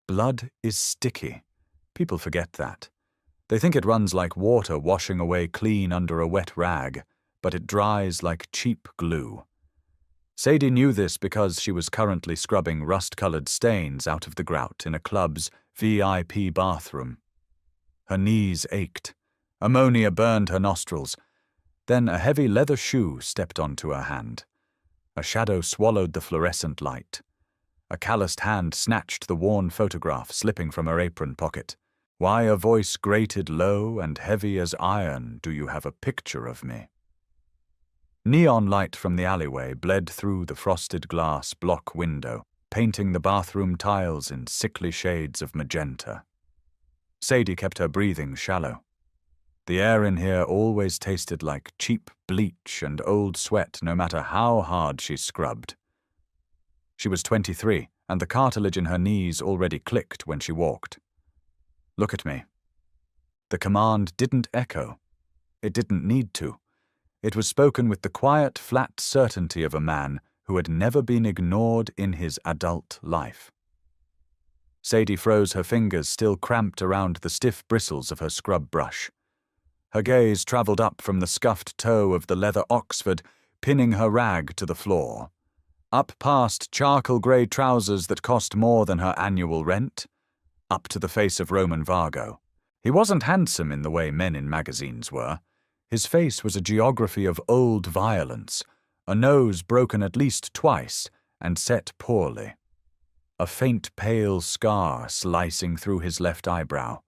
Blood is sticky. People forget that. They think it runs like water washing away clean under a wet rag, but it dries like cheap glue. Sadie knew this because she was currently scrubbing rust-colored stains out of the grout in a club's VIP bathroom. Her knees ached. Ammonia burned her nostrils. Then a heavy leather shoe stepped onto her hand. A shadow swallowed the fluorescent light. A calloused hand snatched the worn photograph slipping from her apron pocket. Why, a voice grated low and heavy as iron, do you have a picture of me? Neon light from the alleyway bled through the frosted glass block window, painting the bathroom tiles in sickly shades of magenta. Sadie kept her breathing shallow. The air in here always tasted like cheap bleach and old sweat no matter how hard she scrubbed. She was 23, and the cartilage in her knees already clicked when she walked. Look at me. The command didn't echo. It didn't need to. It was spoken with the quiet, flat certainty of a man who had never been ignored in his adult life. Sadie froze her fingers still cramped around the stiff bristles of her scrub brush. Her gaze traveled up from the scuffed toe of the leather Oxford, pinning her rag to the floor. Up past charcoal-grey trousers that cost more than her annual rent. Up to the face of Roman Vargo. He wasn't handsome in the way men in magazines were. His face was a geography of old violence, a nose broken at least twice and set poorly. A faint pale scar slicing through his left eyebrow.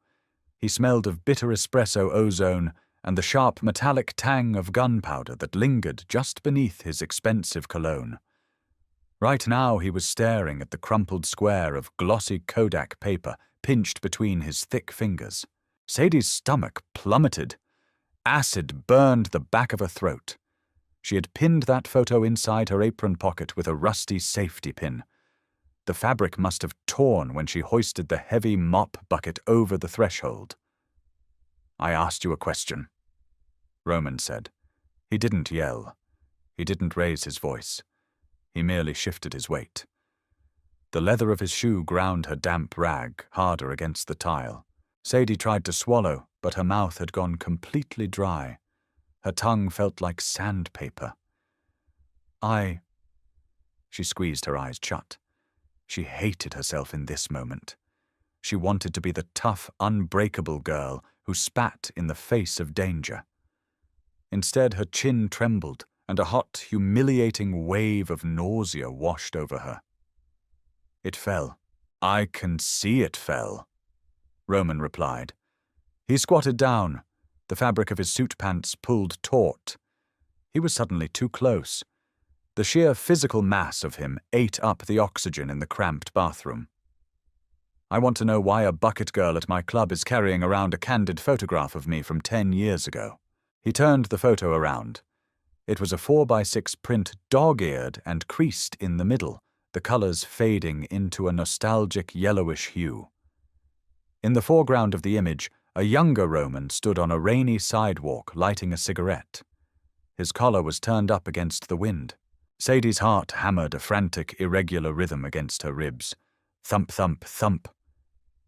He smelled of bitter espresso ozone and the sharp metallic tang of gunpowder that lingered just beneath his expensive cologne. Right now he was staring at the crumpled square of glossy Kodak paper pinched between his thick fingers. Sadie's stomach plummeted. Acid burned the back of her throat. She had pinned that photo inside her apron pocket with a rusty safety pin. The fabric must have torn when she hoisted the heavy mop bucket over the threshold. I asked you a question, Roman said. He didn't yell. He didn't raise his voice. He merely shifted his weight. The leather of his shoe ground her damp rag harder against the tile. Sadie tried to swallow, but her mouth had gone completely dry. Her tongue felt like sandpaper. She squeezed her eyes shut. She hated herself in this moment. She wanted to be the tough, unbreakable girl who spat in the face of danger. Instead, her chin trembled, and a hot, humiliating wave of nausea washed over her. It fell. I can see it fell, Roman replied. He squatted down, the fabric of his suit pants pulled taut. He was suddenly too close. The sheer physical mass of him ate up the oxygen in the cramped bathroom. I want to know why a bucket girl at my club is carrying around a candid photograph of me from 10 years ago. He turned the photo around. It was a 4x6 print dog-eared and creased in the middle, the colors fading into a nostalgic yellowish hue. In the foreground of the image, a younger Roman stood on a rainy sidewalk lighting a cigarette. His collar was turned up against the wind. Sadie's heart hammered a frantic, irregular rhythm against her ribs. Thump, thump, thump.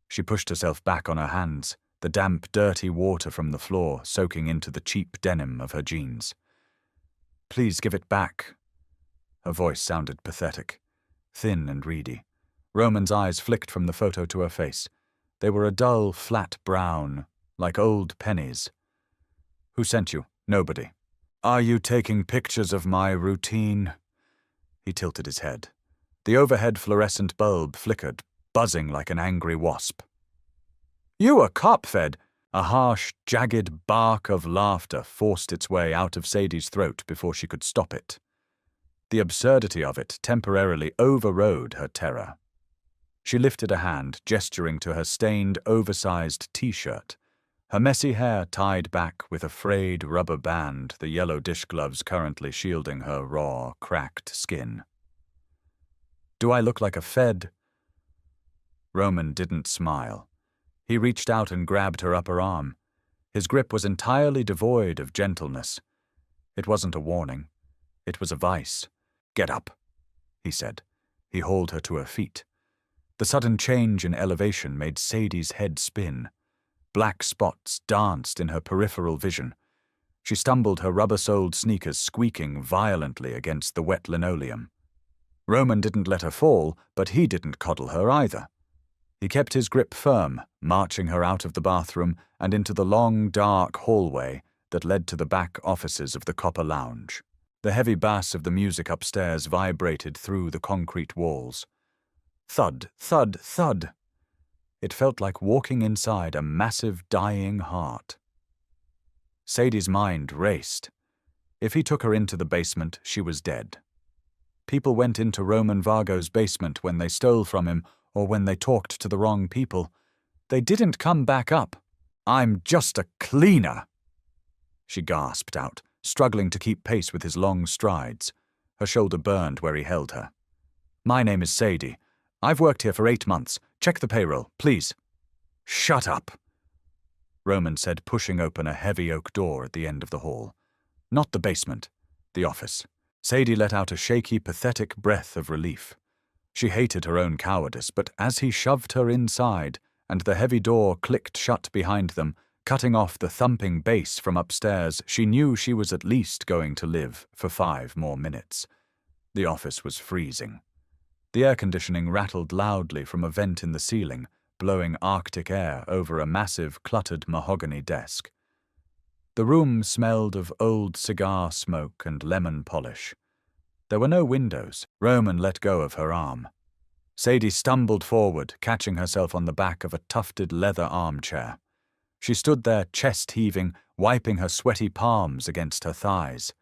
She pushed herself back on her hands, the damp, dirty water from the floor soaking into the cheap denim of her jeans. Please give it back. Her voice sounded pathetic, thin and reedy. Roman's eyes flicked from the photo to her face. They were a dull, flat brown, like old pennies. Who sent you? Nobody. Are you taking pictures of my routine? He tilted his head. The overhead fluorescent bulb flickered, buzzing like an angry wasp. You a cop, Fed? A harsh, jagged bark of laughter forced its way out of Sadie's throat before she could stop it. The absurdity of it temporarily overrode her terror. She lifted a hand, gesturing to her stained, oversized T-shirt, her messy hair tied back with a frayed rubber band, the yellow dish gloves currently shielding her raw, cracked skin. Do I look like a Fed? Roman didn't smile. He reached out and grabbed her upper arm. His grip was entirely devoid of gentleness. It wasn't a warning. It was a vice. Get up, he said. He hauled her to her feet. The sudden change in elevation made Sadie's head spin. Black spots danced in her peripheral vision. She stumbled, her rubber-soled sneakers squeaking violently against the wet linoleum. Roman didn't let her fall, but he didn't coddle her either. He kept his grip firm, marching her out of the bathroom and into the long, dark hallway that led to the back offices of the Copper Lounge. The heavy bass of the music upstairs vibrated through the concrete walls. Thud, thud, thud. It felt like walking inside a massive, dying heart. Sadie's mind raced. If he took her into the basement, she was dead. People went into Roman Vargo's basement when they stole from him or when they talked to the wrong people. They didn't come back up. "I'm just a cleaner," she gasped out, struggling to keep pace with his long strides. Her shoulder burned where he held her. "My name is Sadie. I've worked here for 8 months. Check the payroll, please." "Shut up," Roman said, pushing open a heavy oak door at the end of the hall. Not the basement, the office. Sadie let out a shaky, pathetic breath of relief. She hated her own cowardice, but as he shoved her inside, and the heavy door clicked shut behind them, cutting off the thumping bass from upstairs, she knew she was at least going to live for 5 more minutes. The office was freezing. The air conditioning rattled loudly from a vent in the ceiling, blowing Arctic air over a massive, cluttered mahogany desk. The room smelled of old cigar smoke and lemon polish. There were no windows. Roman let go of her arm. Sadie stumbled forward, catching herself on the back of a tufted leather armchair. She stood there, chest heaving, wiping her sweaty palms against her thighs.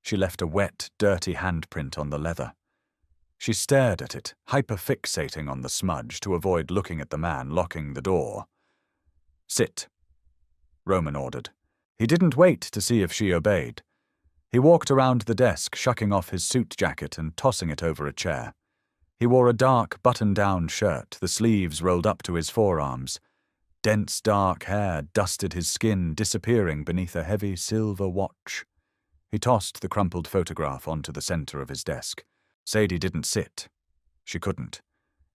She left a wet, dirty handprint on the leather. She stared at it, hyperfixating on the smudge to avoid looking at the man locking the door. "Sit," Roman ordered. He didn't wait to see if she obeyed. He walked around the desk, shucking off his suit jacket and tossing it over a chair. He wore a dark button-down shirt, the sleeves rolled up to his forearms. Dense dark hair dusted his skin, disappearing beneath a heavy silver watch. He tossed the crumpled photograph onto the center of his desk. Sadie didn't sit. She couldn't.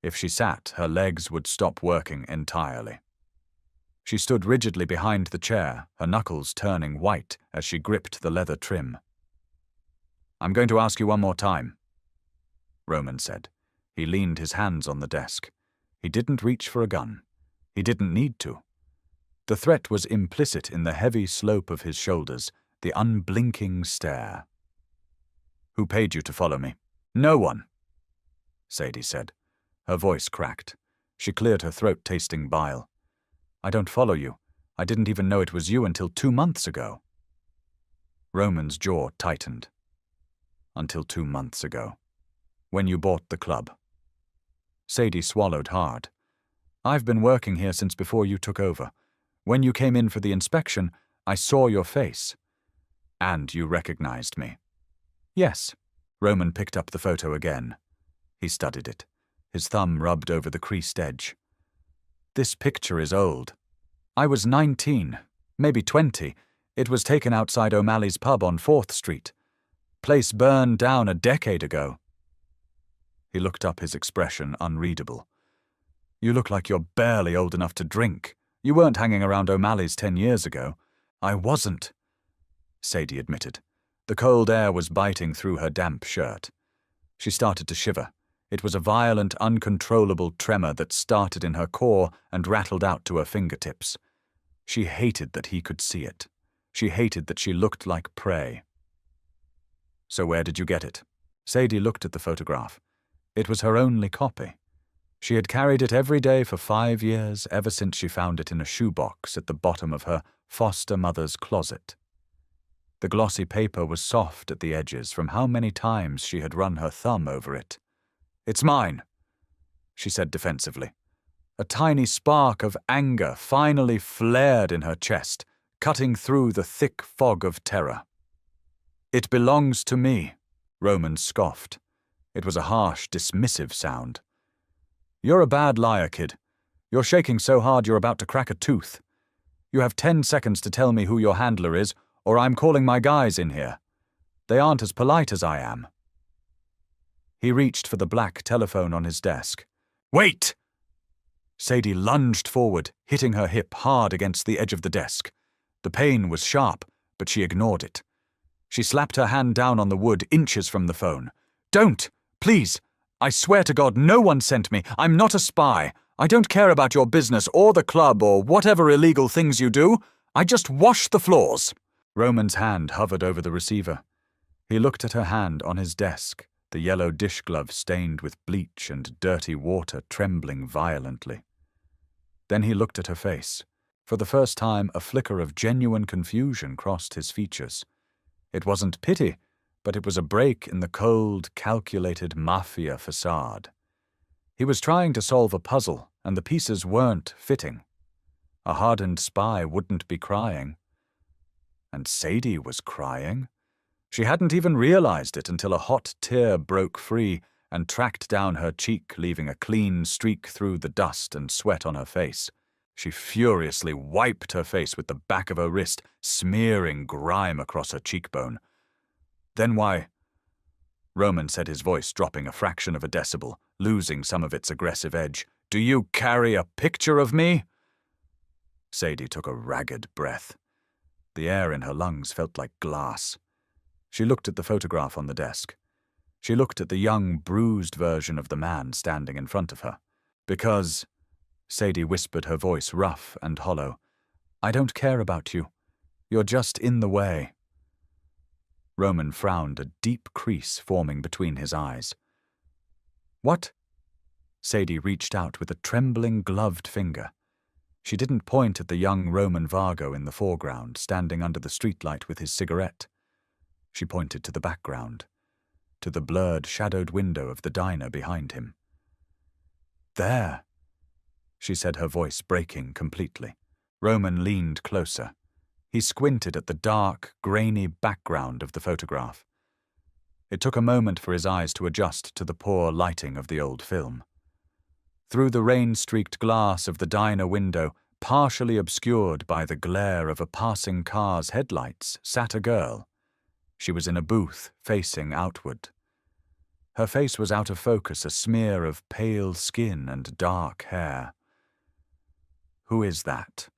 If she sat, her legs would stop working entirely. She stood rigidly behind the chair, her knuckles turning white as she gripped the leather trim. "I'm going to ask you one more time," Roman said. He leaned his hands on the desk. He didn't reach for a gun. He didn't need to. The threat was implicit in the heavy slope of his shoulders, the unblinking stare. "Who paid you to follow me?" "No one," Sadie said. Her voice cracked. She cleared her throat, tasting bile. "I don't follow you. I didn't even know it was you until 2 months ago." Roman's jaw tightened. "Until 2 months ago. When you bought the club." Sadie swallowed hard. "I've been working here since before you took over. When you came in for the inspection, I saw your face." "And you recognized me?" "Yes." Roman picked up the photo again. He studied it. His thumb rubbed over the creased edge. "This picture is old. I was 19, maybe 20. It was taken outside O'Malley's pub on 4th Street. Place burned down a decade ago." He looked up, his expression unreadable. "You look like you're barely old enough to drink. You weren't hanging around O'Malley's 10 years ago." "I wasn't," Sadie admitted. The cold air was biting through her damp shirt. She started to shiver. It was a violent, uncontrollable tremor that started in her core and rattled out to her fingertips. She hated that he could see it. She hated that she looked like prey. "So where did you get it?" Sadie looked at the photograph. It was her only copy. She had carried it every day for 5 years, ever since she found it in a shoebox at the bottom of her foster mother's closet. The glossy paper was soft at the edges from how many times she had run her thumb over it. "It's mine," she said defensively. A tiny spark of anger finally flared in her chest, cutting through the thick fog of terror. "It belongs to me," Roman scoffed. It was a harsh, dismissive sound. "You're a bad liar, kid. You're shaking so hard you're about to crack a tooth. You have 10 seconds to tell me who your handler is, or I'm calling my guys in here. They aren't as polite as I am." He reached for the black telephone on his desk. Wait! Sadie lunged forward, hitting her hip hard against the edge of the desk. The pain was sharp, but she ignored it. She slapped her hand down on the wood inches from the phone. Don't! Please! I swear to God, no one sent me. I'm not a spy. I don't care about your business or the club or whatever illegal things you do. I just wash the floors. Roman's hand hovered over the receiver. He looked at her hand on his desk, the yellow dish glove stained with bleach and dirty water trembling violently. Then he looked at her face. For the first time, a flicker of genuine confusion crossed his features. It wasn't pity, but it was a break in the cold, calculated Mafia facade. He was trying to solve a puzzle, and the pieces weren't fitting. A hardened spy wouldn't be crying. And Sadie was crying. She hadn't even realized it until a hot tear broke free and tracked down her cheek, leaving a clean streak through the dust and sweat on her face. She furiously wiped her face with the back of her wrist, smearing grime across her cheekbone. Then why? Roman said, his voice dropping a fraction of a decibel, losing some of its aggressive edge. Do you carry a picture of me? Sadie took a ragged breath. The air in her lungs felt like glass. She looked at the photograph on the desk. She looked at the young, bruised version of the man standing in front of her. Because, Sadie whispered, her voice rough and hollow, I don't care about you. You're just in the way. Roman frowned, a deep crease forming between his eyes. What? Sadie reached out with a trembling, gloved finger. She didn't point at the young Roman Vargo in the foreground, standing under the streetlight with his cigarette. She pointed to the background, to the blurred, shadowed window of the diner behind him. There, she said, her voice breaking completely. Roman leaned closer. He squinted at the dark, grainy background of the photograph. It took a moment for his eyes to adjust to the poor lighting of the old film. Through the rain-streaked glass of the diner window, partially obscured by the glare of a passing car's headlights, sat a girl. She was in a booth, facing outward. Her face was out of focus, a smear of pale skin and dark hair. Who is that?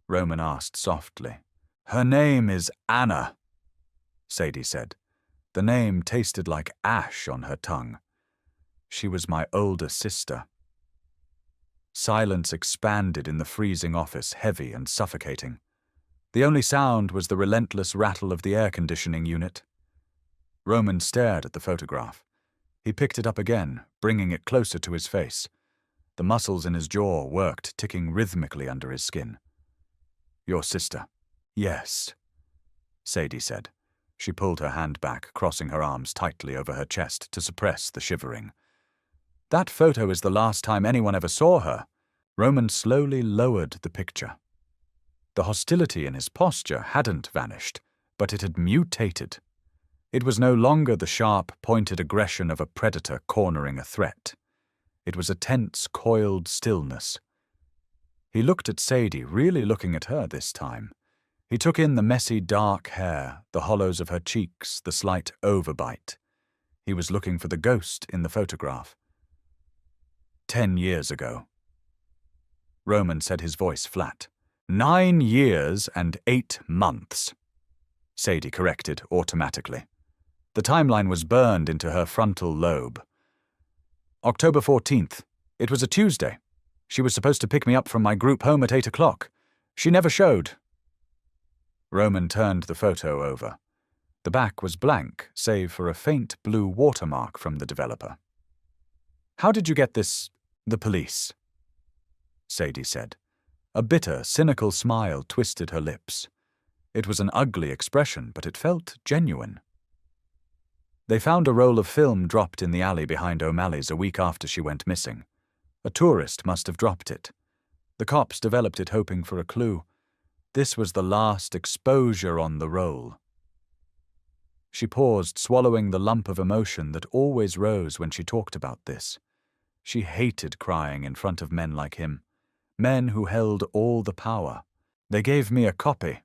Roman asked softly. Her name is Anna, Sadie said. The name tasted like ash on her tongue. She was my older sister. Silence expanded in the freezing office, heavy and suffocating. The only sound was the relentless rattle of the air conditioning unit. Roman stared at the photograph. He picked it up again, bringing it closer to his face. The muscles in his jaw worked, ticking rhythmically under his skin. Your sister. Yes, Sadie said. She pulled her hand back, crossing her arms tightly over her chest to suppress the shivering. That photo is the last time anyone ever saw her. Roman slowly lowered the picture. The hostility in his posture hadn't vanished, but it had mutated. It was no longer the sharp, pointed aggression of a predator cornering a threat. It was a tense, coiled stillness. He looked at Sadie, really looking at her this time. He took in the messy, dark hair, the hollows of her cheeks, the slight overbite. He was looking for the ghost in the photograph. 10 years ago. Roman said, his voice flat. 9 years and 8 months. Sadie corrected automatically. The timeline was burned into her frontal lobe. October 14th. It was a Tuesday. She was supposed to pick me up from my group home at 8 o'clock. She never showed. Roman turned the photo over. The back was blank, save for a faint blue watermark from the developer. How did you get this? The police, Sadie said. A bitter, cynical smile twisted her lips. It was an ugly expression, but it felt genuine. They found a roll of film dropped in the alley behind O'Malley's a week after she went missing. A tourist must have dropped it. The cops developed it hoping for a clue. This was the last exposure on the roll. She paused, swallowing the lump of emotion that always rose when she talked about this. She hated crying in front of men like him, men who held all the power. They gave me a copy.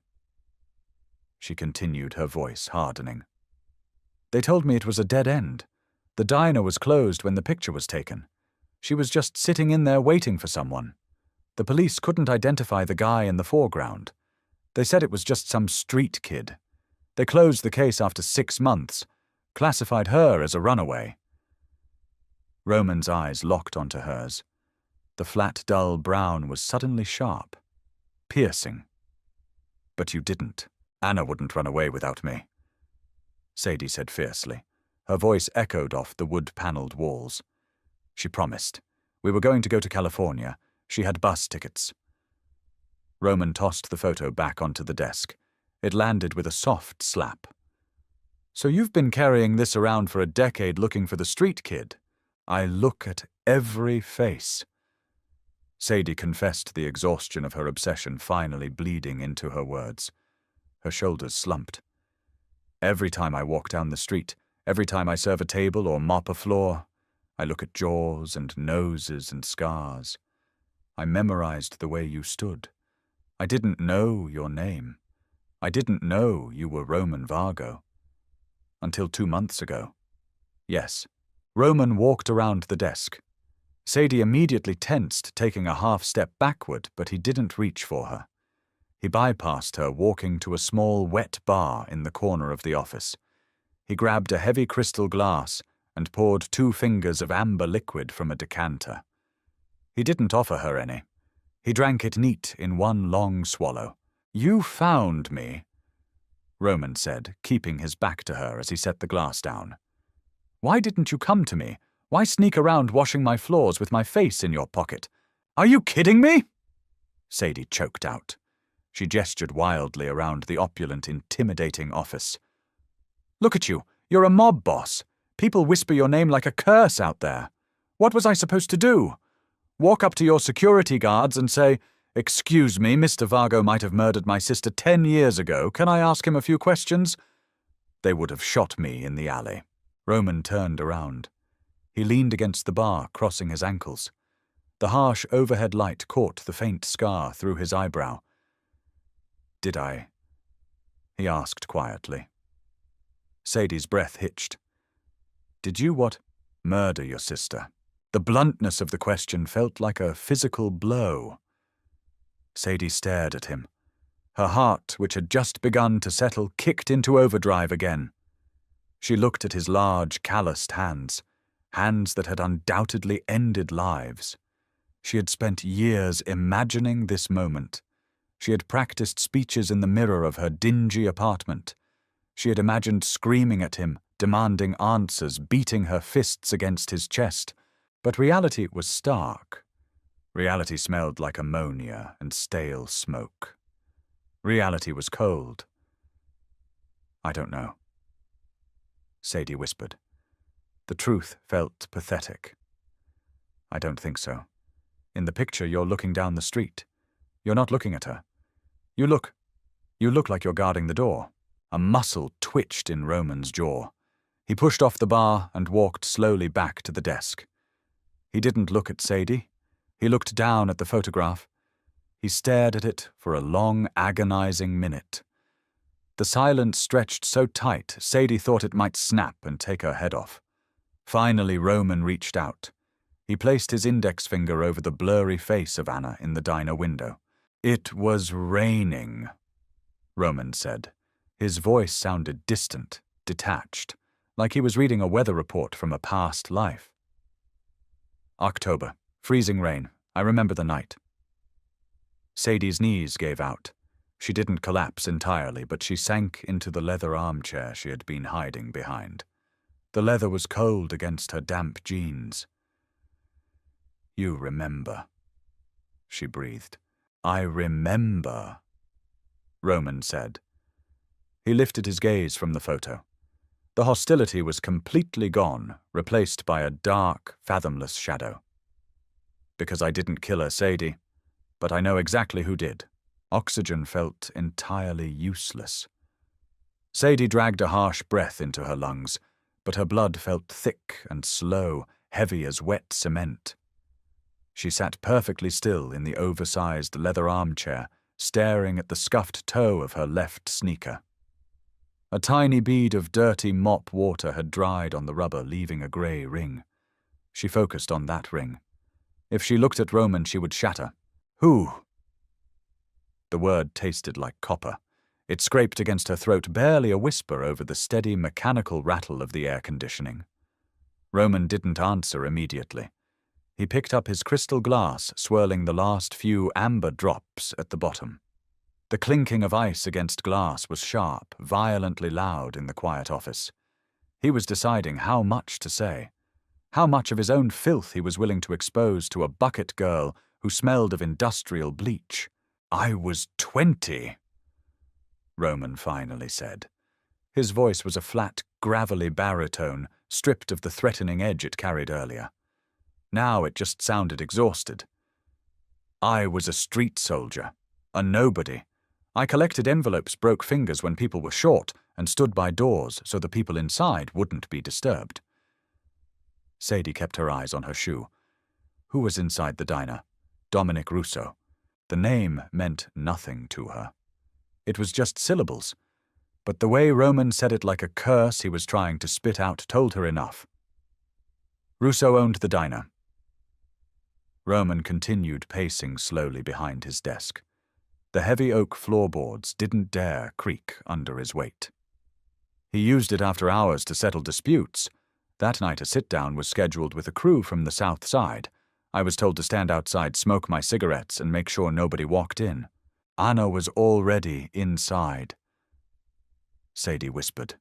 She continued, her voice hardening. They told me it was a dead end. The diner was closed when the picture was taken. She was just sitting in there waiting for someone. The police couldn't identify the guy in the foreground. They said it was just some street kid. They closed the case after 6 months, classified her as a runaway. Roman's eyes locked onto hers. The flat, dull brown was suddenly sharp, piercing. But you didn't. Anna wouldn't run away without me, Sadie said fiercely. Her voice echoed off the wood-paneled walls. She promised. We were going to go to California. She had bus tickets. Roman tossed the photo back onto the desk. It landed with a soft slap. So you've been carrying this around for a decade looking for the street kid. I look at every face. Sadie confessed the exhaustion of her obsession finally bleeding into her words. Her shoulders slumped. Every time I walk down the street, every time I serve a table or mop a floor, I look at jaws and noses and scars. I memorized the way you stood. I didn't know your name. I didn't know you were Roman Vargo. Until 2 months ago. Yes. Roman walked around the desk. Sadie immediately tensed, taking a half step backward, but he didn't reach for her. He bypassed her, walking to a small wet bar in the corner of the office. He grabbed a heavy crystal glass and poured 2 fingers of amber liquid from a decanter. He didn't offer her any. He drank it neat in one long swallow. You found me, Roman said, keeping his back to her as he set the glass down. Why didn't you come to me? Why sneak around washing my floors with my face in your pocket? Are you kidding me? Sadie choked out. She gestured wildly around the opulent, intimidating office. Look at you. You're a mob boss. People whisper your name like a curse out there. What was I supposed to do? Walk up to your security guards and say, "Excuse me, Mr. Vargo might have murdered my sister 10 years ago. Can I ask him a few questions?" They would have shot me in the alley. Roman turned around. He leaned against the bar, crossing his ankles. The harsh overhead light caught the faint scar through his eyebrow. Did I? He asked quietly. Sadie's breath hitched. Did you what? Murder your sister? The bluntness of the question felt like a physical blow. Sadie stared at him. Her heart, which had just begun to settle, kicked into overdrive again. She looked at his large, calloused hands, hands that had undoubtedly ended lives. She had spent years imagining this moment. She had practiced speeches in the mirror of her dingy apartment. She had imagined screaming at him, demanding answers, beating her fists against his chest. But reality was stark. Reality smelled like ammonia and stale smoke. Reality was cold. I don't know, Sadie whispered. The truth felt pathetic. I don't think so. In the picture, you're looking down the street. You're not looking at her. You look like you're guarding the door. A muscle twitched in Roman's jaw. He pushed off the bar and walked slowly back to the desk. He didn't look at Sadie. He looked down at the photograph. He stared at it for a long, agonizing minute. The silence stretched so tight, Sadie thought it might snap and take her head off. Finally, Roman reached out. He placed his index finger over the blurry face of Anna in the diner window. It was raining, Roman said. His voice sounded distant, detached, like he was reading a weather report from a past life. October. Freezing rain. I remember the night. Sadie's knees gave out. She didn't collapse entirely, but she sank into the leather armchair she had been hiding behind. The leather was cold against her damp jeans. You remember, she breathed. I remember, Roman said. He lifted his gaze from the photo. The hostility was completely gone, replaced by a dark, fathomless shadow. Because I didn't kill her, Sadie, but I know exactly who did. Oxygen felt entirely useless. Sadie dragged a harsh breath into her lungs, but her blood felt thick and slow, heavy as wet cement. She sat perfectly still in the oversized leather armchair, staring at the scuffed toe of her left sneaker. A tiny bead of dirty mop water had dried on the rubber, leaving a grey ring. She focused on that ring. If she looked at Roman, she would shatter. "Who?" The word tasted like copper. It scraped against her throat, barely a whisper over the steady mechanical rattle of the air conditioning. Roman didn't answer immediately. He picked up his crystal glass, swirling the last few amber drops at the bottom. The clinking of ice against glass was sharp, violently loud in the quiet office. He was deciding how much to say, how much of his own filth he was willing to expose to a bucket girl who smelled of industrial bleach. "I was 20, Roman finally said. His voice was a flat, gravelly baritone, stripped of the threatening edge it carried earlier. Now it just sounded exhausted. "I was a street soldier, a nobody. I collected envelopes, broke fingers when people were short, and stood by doors so the people inside wouldn't be disturbed." Sadie kept her eyes on her shoe. Who was inside the diner? Dominic Russo. The name meant nothing to her. It was just syllables, but the way Roman said it like a curse he was trying to spit out told her enough. Russo owned the diner. Roman continued pacing slowly behind his desk. The heavy oak floorboards didn't dare creak under his weight. He used it after hours to settle disputes. That night a sit-down was scheduled with a crew from the south side. I was told to stand outside, smoke my cigarettes, and make sure nobody walked in. Anna was already inside. Sadie whispered.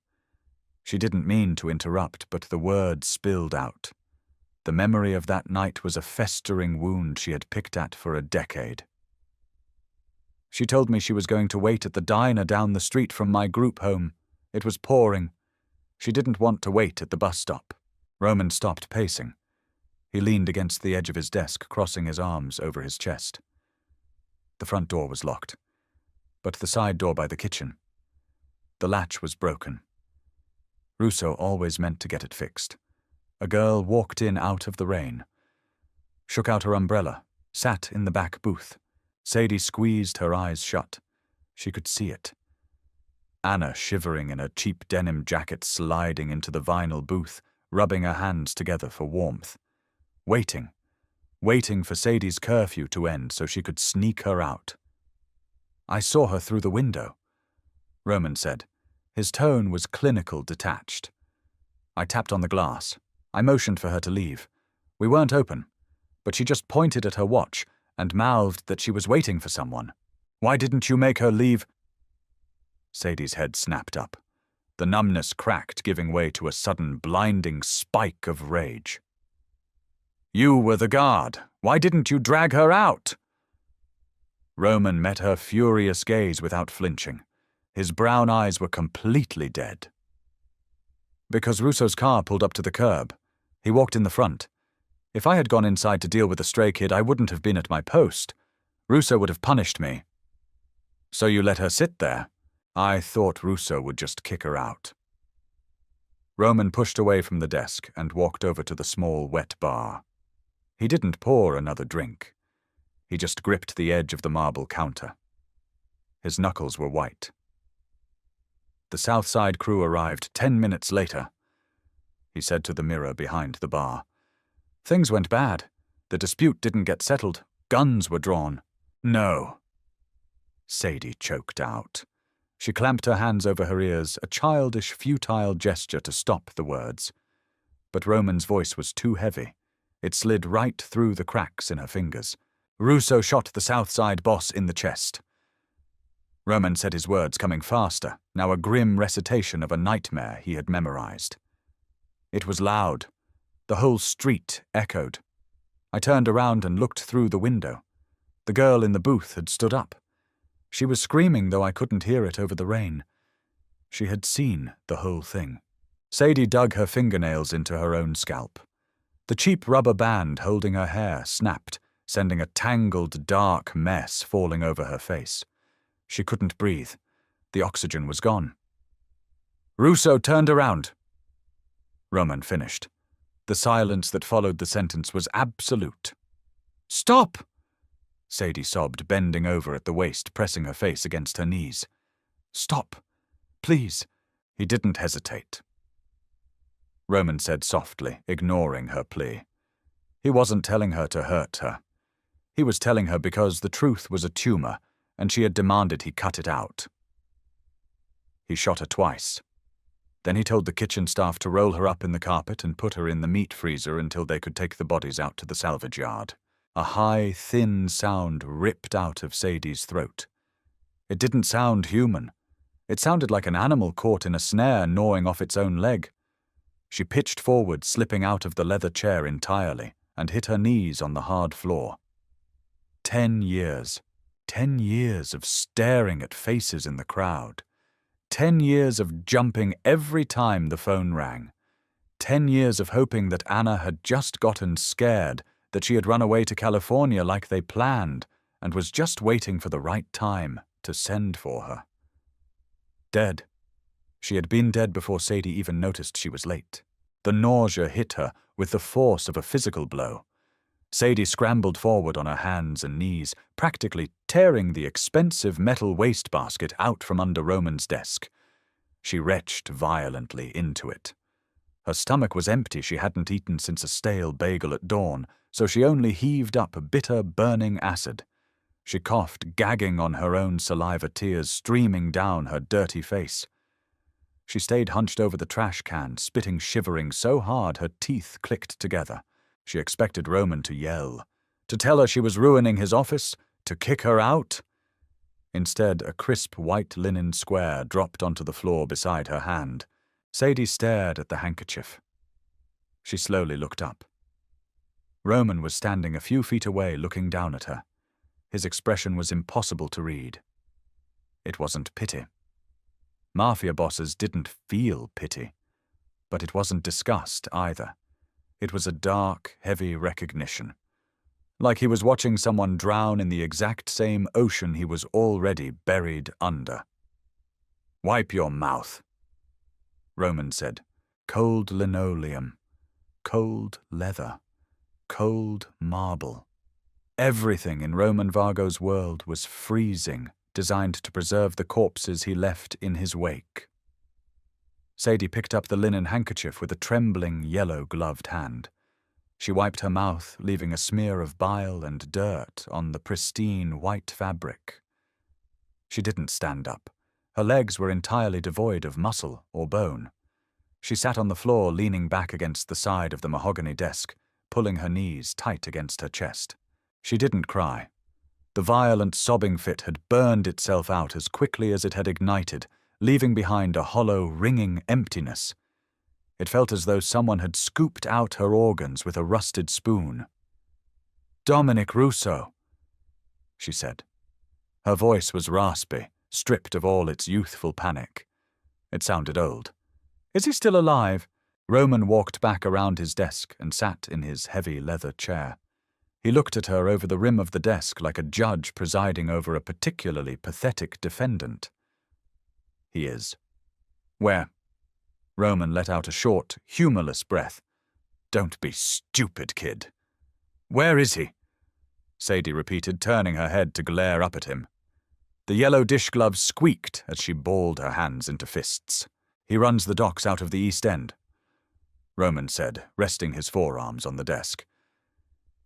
She didn't mean to interrupt, but the words spilled out. The memory of that night was a festering wound she had picked at for a decade. She told me she was going to wait at the diner down the street from my group home. It was pouring. She didn't want to wait at the bus stop. Roman stopped pacing. He leaned against the edge of his desk, crossing his arms over his chest. The front door was locked, but the side door by the kitchen. The latch was broken. Russo always meant to get it fixed. A girl walked in out of the rain, shook out her umbrella, sat in the back booth. Sadie squeezed her eyes shut. She could see it. Anna, shivering in a cheap denim jacket, sliding into the vinyl booth, rubbing her hands together for warmth. Waiting for Sadie's curfew to end so she could sneak her out. "I saw her through the window," Roman said. His tone was clinical, detached. "I tapped on the glass. I motioned for her to leave. We weren't open, but she just pointed at her watch and mouthed that she was waiting for someone. Why didn't you make her leave?" Sadie's head snapped up. The numbness cracked, giving way to a sudden, blinding spike of rage. "You were the guard. Why didn't you drag her out?" Roman met her furious gaze without flinching. His brown eyes were completely dead. "Because Russo's car pulled up to the curb. He walked in the front. If I had gone inside to deal with the stray kid, I wouldn't have been at my post. Russo would have punished me." "So you let her sit there?" "I thought Russo would just kick her out." Roman pushed away from the desk and walked over to the small, wet bar. He didn't pour another drink. He just gripped the edge of the marble counter. His knuckles were white. The South Side crew arrived 10 minutes later. He said to the mirror behind the bar. "Things went bad. The dispute didn't get settled. Guns were drawn." "No." Sadie choked out. She clamped her hands over her ears, a childish, futile gesture to stop the words. But Roman's voice was too heavy. It slid right through the cracks in her fingers. "Russo shot the South Side boss in the chest." Roman said his words coming faster, now a grim recitation of a nightmare he had memorized. It was loud. The whole street echoed. I turned around and looked through the window. The girl in the booth had stood up. She was screaming, though I couldn't hear it over the rain. She had seen the whole thing. Sadie dug her fingernails into her own scalp. The cheap rubber band holding her hair snapped, sending a tangled, dark mess falling over her face. She couldn't breathe. The oxygen was gone. "Russo turned around," Roman finished. The silence that followed the sentence was absolute. "Stop!" Sadie sobbed, bending over at the waist, pressing her face against her knees. "Stop, please." He didn't hesitate. Roman said softly, ignoring her plea. He wasn't telling her to hurt her. He was telling her because the truth was a tumor, and she had demanded he cut it out. He shot her twice. Then he told the kitchen staff to roll her up in the carpet and put her in the meat freezer until they could take the bodies out to the salvage yard. A high, thin sound ripped out of Sadie's throat. It didn't sound human. It sounded like an animal caught in a snare gnawing off its own leg. She pitched forward, slipping out of the leather chair entirely, and hit her knees on the hard floor. 10 years. 10 years of staring at faces in the crowd. 10 years of jumping every time the phone rang. 10 years of hoping that Anna had just gotten scared, that she had run away to California like they planned, and was just waiting for the right time to send for her. Dead. She had been dead before Sadie even noticed she was late. The nausea hit her with the force of a physical blow. Sadie scrambled forward on her hands and knees, practically tearing the expensive metal wastebasket out from under Roman's desk. She retched violently into it. Her stomach was empty. She hadn't eaten since a stale bagel at dawn, so she only heaved up bitter, burning acid. She coughed, gagging on her own saliva, tears streaming down her dirty face. She stayed hunched over the trash can, spitting, shivering so hard her teeth clicked together. She expected Roman to yell, to tell her she was ruining his office, to kick her out. Instead, a crisp white linen square dropped onto the floor beside her hand. Sadie stared at the handkerchief. She slowly looked up. Roman was standing a few feet away, looking down at her. His expression was impossible to read. It wasn't pity. Mafia bosses didn't feel pity. But it wasn't disgust either. It was a dark, heavy recognition. Like he was watching someone drown in the exact same ocean he was already buried under. "Wipe your mouth," Roman said. Cold linoleum, cold leather, cold marble. Everything in Roman Vargo's world was freezing, designed to preserve the corpses he left in his wake. Sadie picked up the linen handkerchief with a trembling, yellow-gloved hand. She wiped her mouth, leaving a smear of bile and dirt on the pristine white fabric. She didn't stand up. Her legs were entirely devoid of muscle or bone. She sat on the floor, leaning back against the side of the mahogany desk, pulling her knees tight against her chest. She didn't cry. The violent sobbing fit had burned itself out as quickly as it had ignited, leaving behind a hollow, ringing emptiness. It felt as though someone had scooped out her organs with a rusted spoon. "Dominic Russo," she said. Her voice was raspy, stripped of all its youthful panic. It sounded old. "Is he still alive?" Roman walked back around his desk and sat in his heavy leather chair. He looked at her over the rim of the desk like a judge presiding over a particularly pathetic defendant. "He is." "Where?" Roman let out a short, humorless breath. "Don't be stupid, kid." "Where is he?" Sadie repeated, turning her head to glare up at him. The yellow dish gloves squeaked as she balled her hands into fists. "He runs the docks out of the East End," Roman said, resting his forearms on the desk.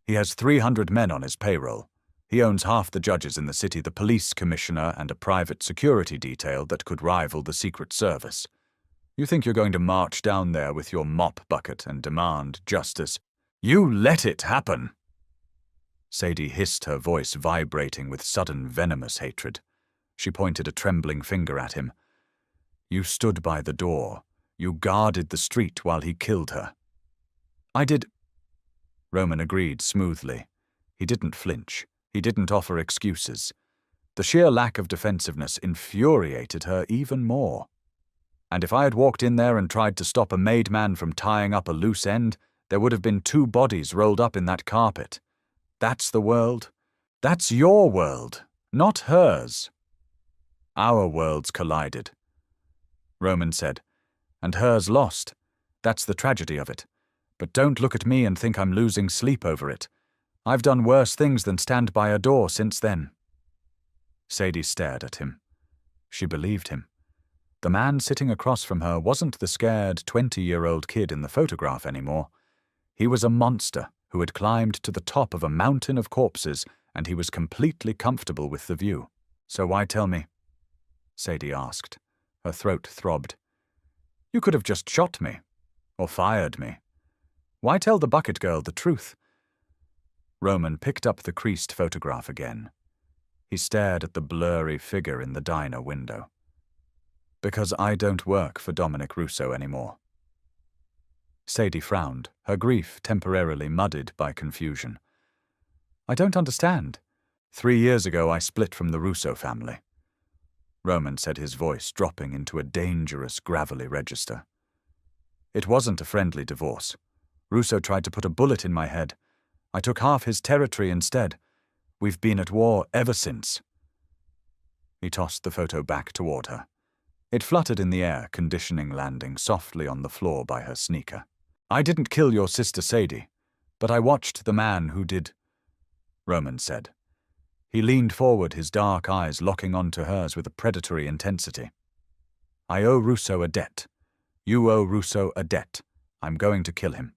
"He has 300 men on his payroll. He owns half the judges in the city, the police commissioner, and a private security detail that could rival the Secret Service. You think you're going to march down there with your mop bucket and demand justice? You let it happen!" Sadie hissed, her voice vibrating with sudden venomous hatred. She pointed a trembling finger at him. "You stood by the door. You guarded the street while he killed her." "I did," Roman agreed smoothly. He didn't flinch. He didn't offer excuses. The sheer lack of defensiveness infuriated her even more. "And if I had walked in there and tried to stop a made man from tying up a loose end, there would have been 2 bodies rolled up in that carpet. That's the world. That's your world, not hers." "Our worlds collided," Roman said, "and hers lost. That's the tragedy of it. But don't look at me and think I'm losing sleep over it. I've done worse things than stand by a door since then." Sadie stared at him. She believed him. The man sitting across from her wasn't the scared 20-year-old kid in the photograph anymore. He was a monster, who had climbed to the top of a mountain of corpses, and he was completely comfortable with the view. "So why tell me?" Sadie asked. Her throat throbbed. "You could have just shot me, or fired me. Why tell the bucket girl the truth?" Roman picked up the creased photograph again. He stared at the blurry figure in the diner window. "Because I don't work for Dominic Russo anymore." Sadie frowned, her grief temporarily muddied by confusion. "I don't understand. 3 years ago I split from the Russo family." Roman said, his voice dropping into a dangerous, gravelly register. "It wasn't a friendly divorce. Russo tried to put a bullet in my head. I took half his territory instead. We've been at war ever since." He tossed the photo back toward her. It fluttered in the air, conditioning landing softly on the floor by her sneaker. "I didn't kill your sister Sadie, but I watched the man who did," Roman said. He leaned forward, his dark eyes locking onto hers with a predatory intensity. "I owe Russo a debt. You owe Russo a debt. I'm going to kill him.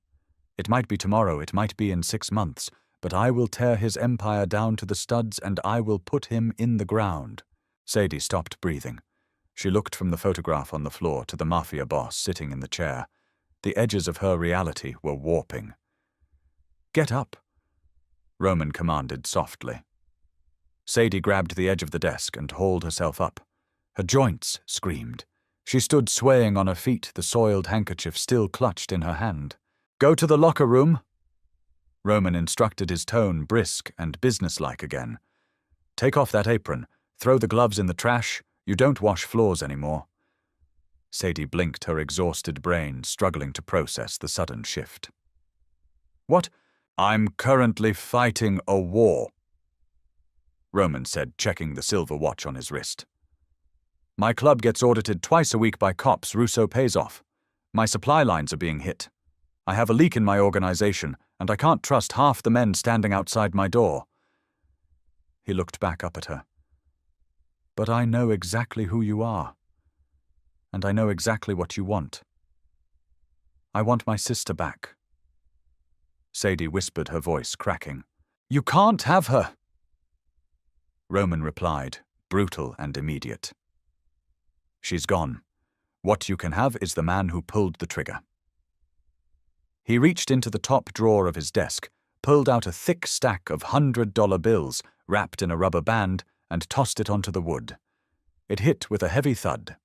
It might be tomorrow, it might be in 6 months, but I will tear his empire down to the studs and I will put him in the ground." Sadie stopped breathing. She looked from the photograph on the floor to the Mafia boss sitting in the chair. The edges of her reality were warping. "Get up," Roman commanded softly. Sadie grabbed the edge of the desk and hauled herself up. Her joints screamed. She stood swaying on her feet, the soiled handkerchief still clutched in her hand. "Go to the locker room," Roman instructed, his tone brisk and businesslike again. "Take off that apron. Throw the gloves in the trash. You don't wash floors anymore." Sadie blinked, her exhausted brain struggling to process the sudden shift. "What?" "I'm currently fighting a war," Roman said, checking the silver watch on his wrist. "My club gets audited twice a week by cops Russo pays off. My supply lines are being hit. I have a leak in my organization, and I can't trust half the men standing outside my door." He looked back up at her. "But I know exactly who you are. And I know exactly what you want. I want my sister back." Sadie whispered, her voice cracking. "You can't have her!" Roman replied, brutal and immediate. "She's gone. What you can have is the man who pulled the trigger." He reached into the top drawer of his desk, pulled out a thick stack of $100 bills wrapped in a rubber band, and tossed it onto the wood. It hit with a heavy thud.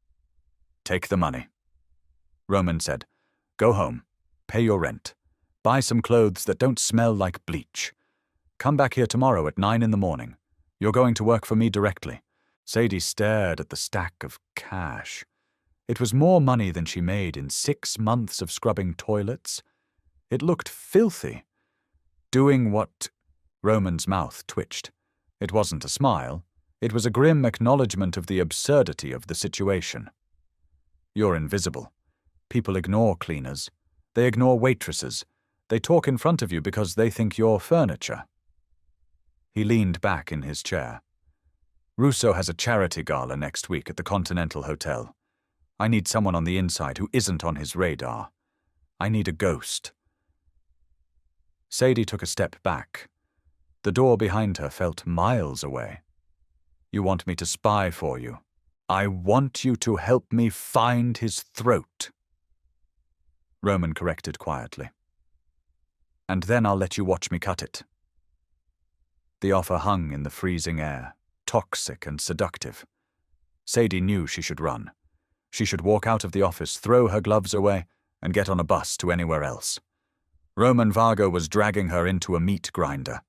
"Take the money," Roman said. "Go home. Pay your rent. Buy some clothes that don't smell like bleach. Come back here tomorrow at 9 in the morning. You're going to work for me directly." Sadie stared at the stack of cash. It was more money than she made in 6 months of scrubbing toilets. It looked filthy. Doing what? Roman's mouth twitched. It wasn't a smile. It was a grim acknowledgement of the absurdity of the situation. "You're invisible. People ignore cleaners. They ignore waitresses. They talk in front of you because they think you're furniture." He leaned back in his chair. "Russo has a charity gala next week at the Continental Hotel. I need someone on the inside who isn't on his radar. I need a ghost." Sadie took a step back. The door behind her felt miles away. "You want me to spy for you? I want you to help me find his throat," Roman corrected quietly. "And then I'll let you watch me cut it." The offer hung in the freezing air, toxic and seductive. Sadie knew she should run. She should walk out of the office, throw her gloves away, and get on a bus to anywhere else. Roman Vargo was dragging her into a meat grinder.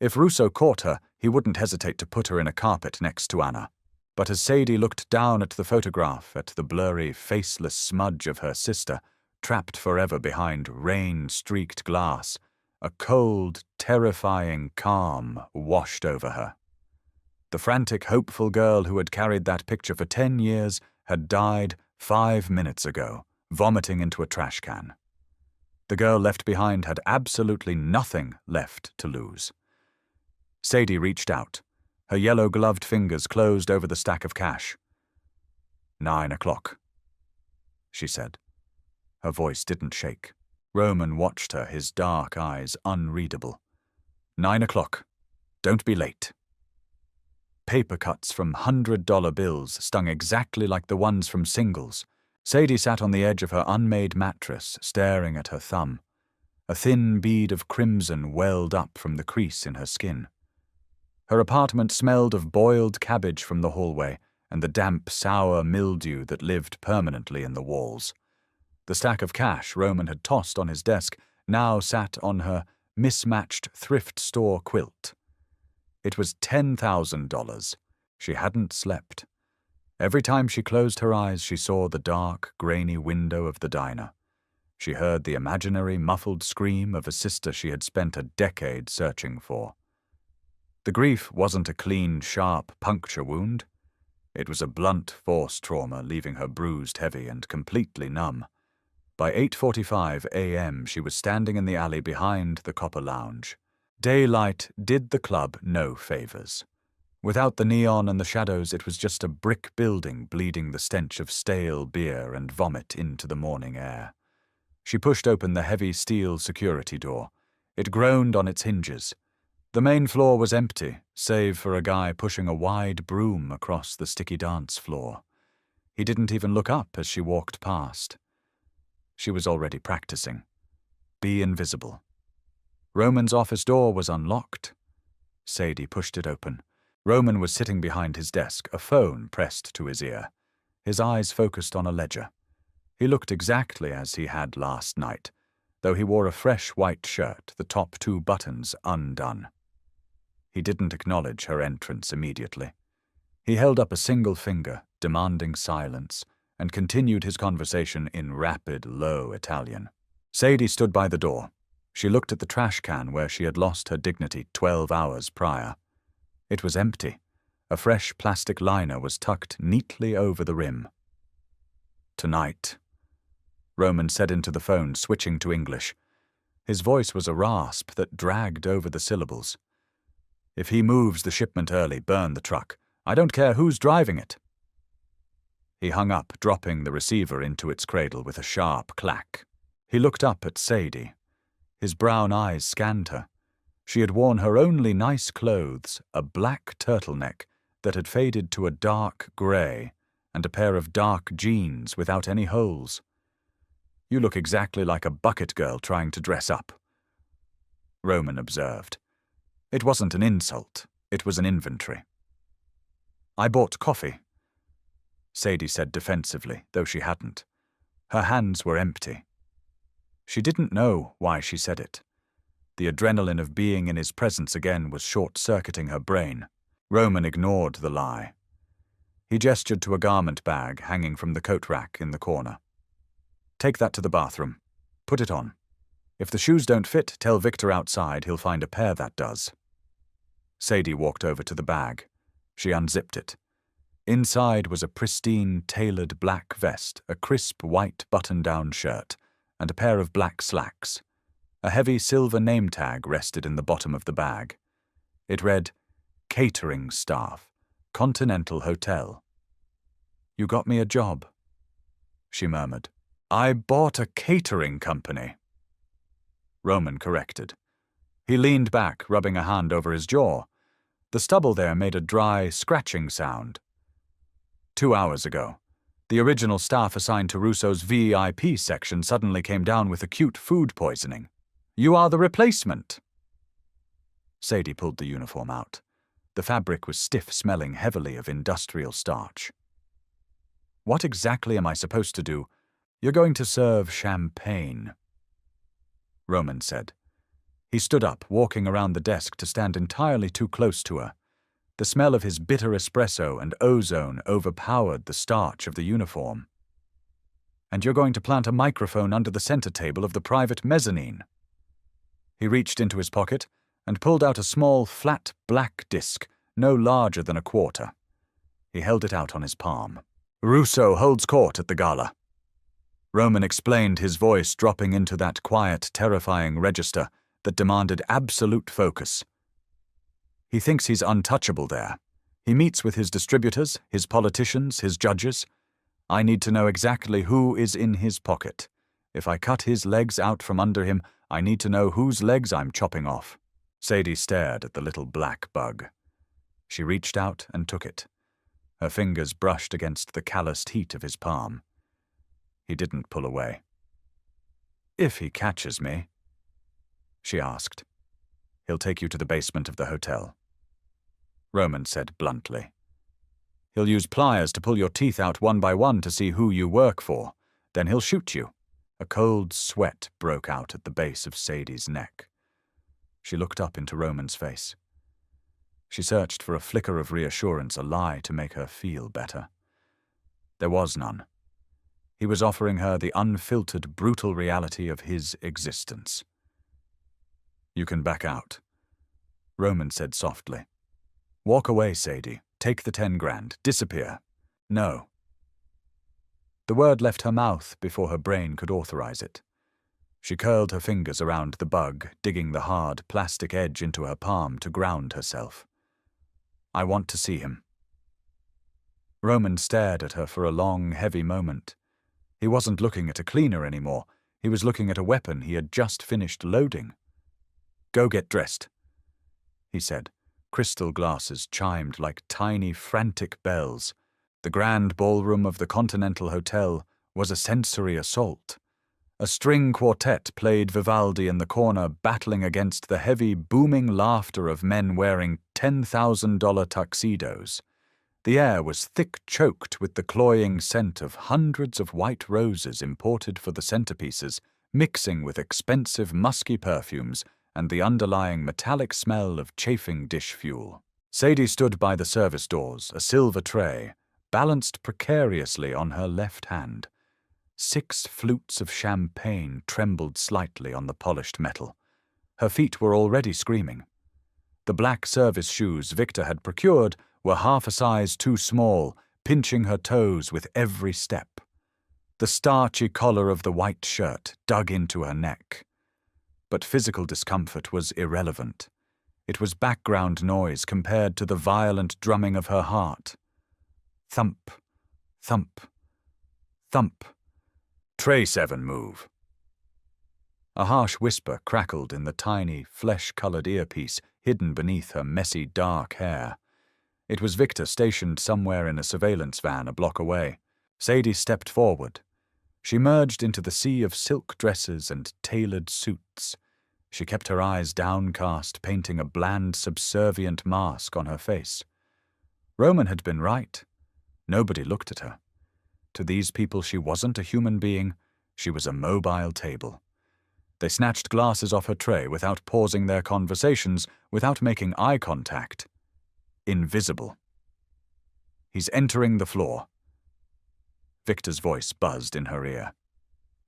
If Russo caught her, he wouldn't hesitate to put her in a carpet next to Anna. But as Sadie looked down at the photograph, at the blurry, faceless smudge of her sister, trapped forever behind rain-streaked glass, a cold, terrifying calm washed over her. The frantic, hopeful girl who had carried that picture for 10 years had died 5 minutes ago, vomiting into a trash can. The girl left behind had absolutely nothing left to lose. Sadie reached out. Her yellow-gloved fingers closed over the stack of cash. 9 o'clock, she said. Her voice didn't shake. Roman watched her, his dark eyes unreadable. 9 o'clock. Don't be late. Paper cuts from $100 bills stung exactly like the ones from singles. Sadie sat on the edge of her unmade mattress, staring at her thumb. A thin bead of crimson welled up from the crease in her skin. Her apartment smelled of boiled cabbage from the hallway and the damp, sour mildew that lived permanently in the walls. The stack of cash Roman had tossed on his desk now sat on her mismatched thrift store quilt. It was $10,000. She hadn't slept. Every time she closed her eyes, she saw the dark, grainy window of the diner. She heard the imaginary, muffled scream of a sister she had spent a decade searching for. The grief wasn't a clean, sharp puncture wound. It was a blunt force trauma, leaving her bruised, heavy, and completely numb. By 8:45 a.m., she was standing in the alley behind the Copper Lounge. Daylight did the club no favors. Without the neon and the shadows, it was just a brick building bleeding the stench of stale beer and vomit into the morning air. She pushed open the heavy steel security door. It groaned on its hinges. The main floor was empty, save for a guy pushing a wide broom across the sticky dance floor. He didn't even look up as she walked past. She was already practicing. Be invisible. Roman's office door was unlocked. Sadie pushed it open. Roman was sitting behind his desk, a phone pressed to his ear. His eyes focused on a ledger. He looked exactly as he had last night, though he wore a fresh white shirt, the top 2 buttons undone. He didn't acknowledge her entrance immediately. He held up a single finger, demanding silence, and continued his conversation in rapid, low Italian. Sadie stood by the door. She looked at the trash can where she had lost her dignity 12 hours prior. It was empty. A fresh plastic liner was tucked neatly over the rim. "Tonight," Roman said into the phone, switching to English. His voice was a rasp that dragged over the syllables. "If he moves the shipment early, burn the truck. I don't care who's driving it." He hung up, dropping the receiver into its cradle with a sharp clack. He looked up at Sadie. His brown eyes scanned her. She had worn her only nice clothes, a black turtleneck that had faded to a dark grey, and a pair of dark jeans without any holes. "You look exactly like a bucket girl trying to dress up," Roman observed. It wasn't an insult, it was an inventory. "I bought coffee," Sadie said defensively, though she hadn't. Her hands were empty. She didn't know why she said it. The adrenaline of being in his presence again was short-circuiting her brain. Roman ignored the lie. He gestured to a garment bag hanging from the coat rack in the corner. "Take that to the bathroom. Put it on. If the shoes don't fit, tell Victor outside he'll find a pair that does." Sadie walked over to the bag. She unzipped it. Inside was a pristine, tailored black vest, a crisp white button-down shirt, and a pair of black slacks. A heavy silver name tag rested in the bottom of the bag. It read, "Catering Staff, Continental Hotel." "You got me a job," she murmured. "I bought a catering company," Roman corrected. He leaned back, rubbing a hand over his jaw. The stubble there made a dry, scratching sound. 2 hours ago, the original staff assigned to Russo's VIP section suddenly came down with acute food poisoning. You are the replacement." Sadie pulled the uniform out. The fabric was stiff, smelling heavily of industrial starch. "What exactly am I supposed to do?" "You're going to serve champagne," Roman said. He stood up, walking around the desk to stand entirely too close to her. The smell of his bitter espresso and ozone overpowered the starch of the uniform. "And you're going to plant a microphone under the center table of the private mezzanine." He reached into his pocket and pulled out a small, flat, black disc, no larger than a quarter. He held it out on his palm. "Russo holds court at the gala," Roman explained, his voice dropping into that quiet, terrifying register that demanded absolute focus. "He thinks he's untouchable there. He meets with his distributors, his politicians, his judges. I need to know exactly who is in his pocket. If I cut his legs out from under him, I need to know whose legs I'm chopping off. Sadie stared at the little black bug. She reached out and took it. Her fingers brushed against the calloused heat of his palm. He didn't pull away. "If he catches me," she asked, "he'll take you to the basement of the hotel." Roman said bluntly. "He'll use pliers to pull your teeth out one by one to see who you work for. Then he'll shoot you." A cold sweat broke out at the base of Sadie's neck. She looked up into Roman's face. She searched for a flicker of reassurance, a lie to make her feel better. There was none. He was offering her the unfiltered, brutal reality of his existence. "You can back out," Roman said softly. "Walk away, Sadie. Take the 10 grand. Disappear." "No." The word left her mouth before her brain could authorize it. She curled her fingers around the bug, digging the hard plastic edge into her palm to ground herself. "I want to see him." Roman stared at her for a long, heavy moment. He wasn't looking at a cleaner anymore. He was looking at a weapon he had just finished loading. "Go get dressed," he said. Crystal glasses chimed like tiny, frantic bells. The grand ballroom of the Continental Hotel was a sensory assault. A string quartet played Vivaldi in the corner, battling against the heavy, booming laughter of men wearing $10,000 tuxedos. The air was thick-choked with the cloying scent of hundreds of white roses imported for the centerpieces, mixing with expensive, musky perfumes and the underlying metallic smell of chafing dish fuel. Sadie stood by the service doors, a silver tray, balanced precariously on her left hand. 6 flutes of champagne trembled slightly on the polished metal. Her feet were already screaming. The black service shoes Victor had procured were half a size too small, pinching her toes with every step. The starchy collar of the white shirt dug into her neck. But physical discomfort was irrelevant. It was background noise compared to the violent drumming of her heart. Thump, thump, thump. "Tray 7, move." A harsh whisper crackled in the tiny, flesh-colored earpiece hidden beneath her messy, dark hair. It was Victor stationed somewhere in a surveillance van a block away. Sadie stepped forward. She merged into the sea of silk dresses and tailored suits. She kept her eyes downcast, painting a bland, subservient mask on her face. Roman had been right. Nobody looked at her. To these people she wasn't a human being, she was a mobile table. They snatched glasses off her tray without pausing their conversations, without making eye contact. Invisible. "He's entering the floor." Victor's voice buzzed in her ear.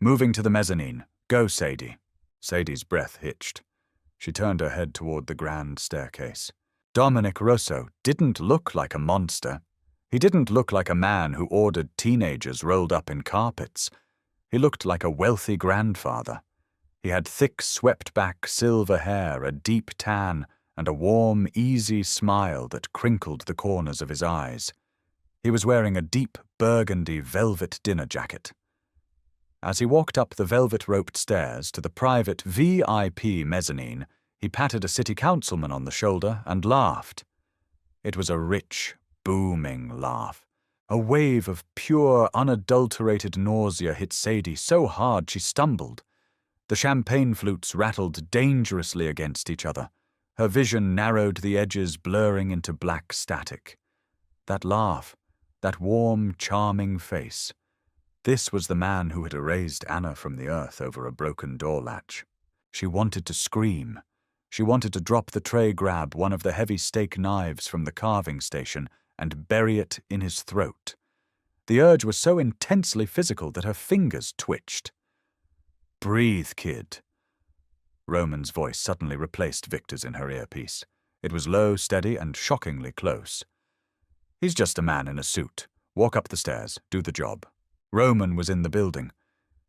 "Moving to the mezzanine. Go, Sadie." Sadie's breath hitched. She turned her head toward the grand staircase. Dominic Rosso didn't look like a monster. He didn't look like a man who ordered teenagers rolled up in carpets. He looked like a wealthy grandfather. He had thick, swept-back silver hair, a deep tan, and a warm, easy smile that crinkled the corners of his eyes. He was wearing a deep burgundy velvet dinner jacket. As he walked up the velvet-roped stairs to the private VIP mezzanine, he patted a city councilman on the shoulder and laughed. It was a rich, booming laugh. A wave of pure, unadulterated nausea hit Sadie so hard she stumbled. The champagne flutes rattled dangerously against each other. Her vision narrowed the edges, blurring into black static. That laugh, that warm, charming face. This was the man who had erased Anna from the earth over a broken door latch. She wanted to scream. She wanted to drop the tray, grab one of the heavy steak knives from the carving station, and bury it in his throat. The urge was so intensely physical that her fingers twitched. "Breathe, kid." Roman's voice suddenly replaced Victor's in her earpiece. It was low, steady, and shockingly close. "He's just a man in a suit. Walk up the stairs. Do the job." Roman was in the building.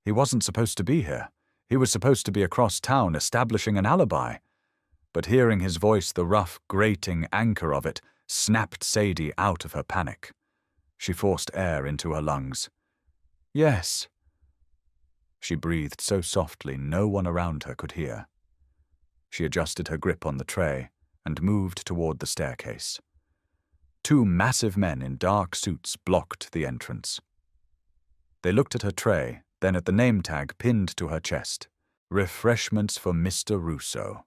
He wasn't supposed to be here. He was supposed to be across town establishing an alibi. But hearing his voice, the rough, grating anchor of it, snapped Sadie out of her panic. She forced air into her lungs. "Yes." She breathed so softly no one around her could hear. She adjusted her grip on the tray and moved toward the staircase. Two massive men in dark suits blocked the entrance. They looked at her tray, then at the name tag pinned to her chest. "Refreshments for Mr. Russo,"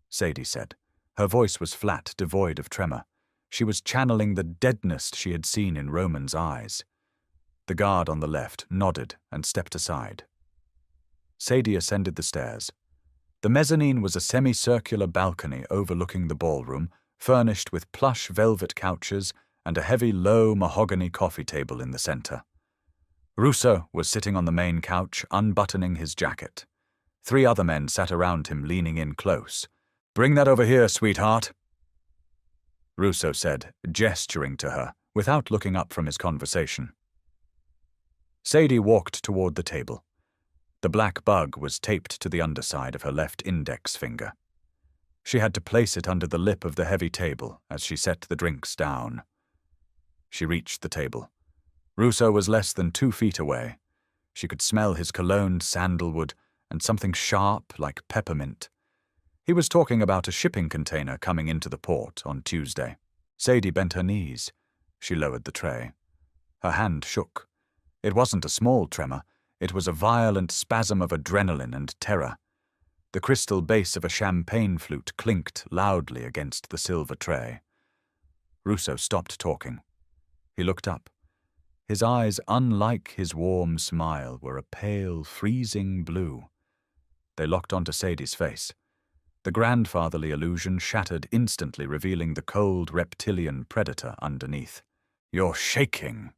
Sadie said. Her voice was flat, devoid of tremor. She was channeling the deadness she had seen in Roman's eyes. The guard on the left nodded and stepped aside. Sadie ascended the stairs. The mezzanine was a semicircular balcony overlooking the ballroom, furnished with plush velvet couches and a heavy, low mahogany coffee table in the center. Russo was sitting on the main couch, unbuttoning his jacket. 3 other men sat around him, leaning in close. "Bring that over here, sweetheart," Russo said, gesturing to her, without looking up from his conversation. Sadie walked toward the table. The black bug was taped to the underside of her left index finger. She had to place it under the lip of the heavy table as she set the drinks down. She reached the table. Russo was less than 2 feet away. She could smell his cologned sandalwood and something sharp like peppermint. He was talking about a shipping container coming into the port on Tuesday. Sadie bent her knees. She lowered the tray. Her hand shook. It wasn't a small tremor. It was a violent spasm of adrenaline and terror. The crystal base of a champagne flute clinked loudly against the silver tray. Russo stopped talking. He looked up. His eyes, unlike his warm smile, were a pale, freezing blue. They locked onto Sadie's face. The grandfatherly illusion shattered instantly, revealing the cold reptilian predator underneath. "You're shaking,"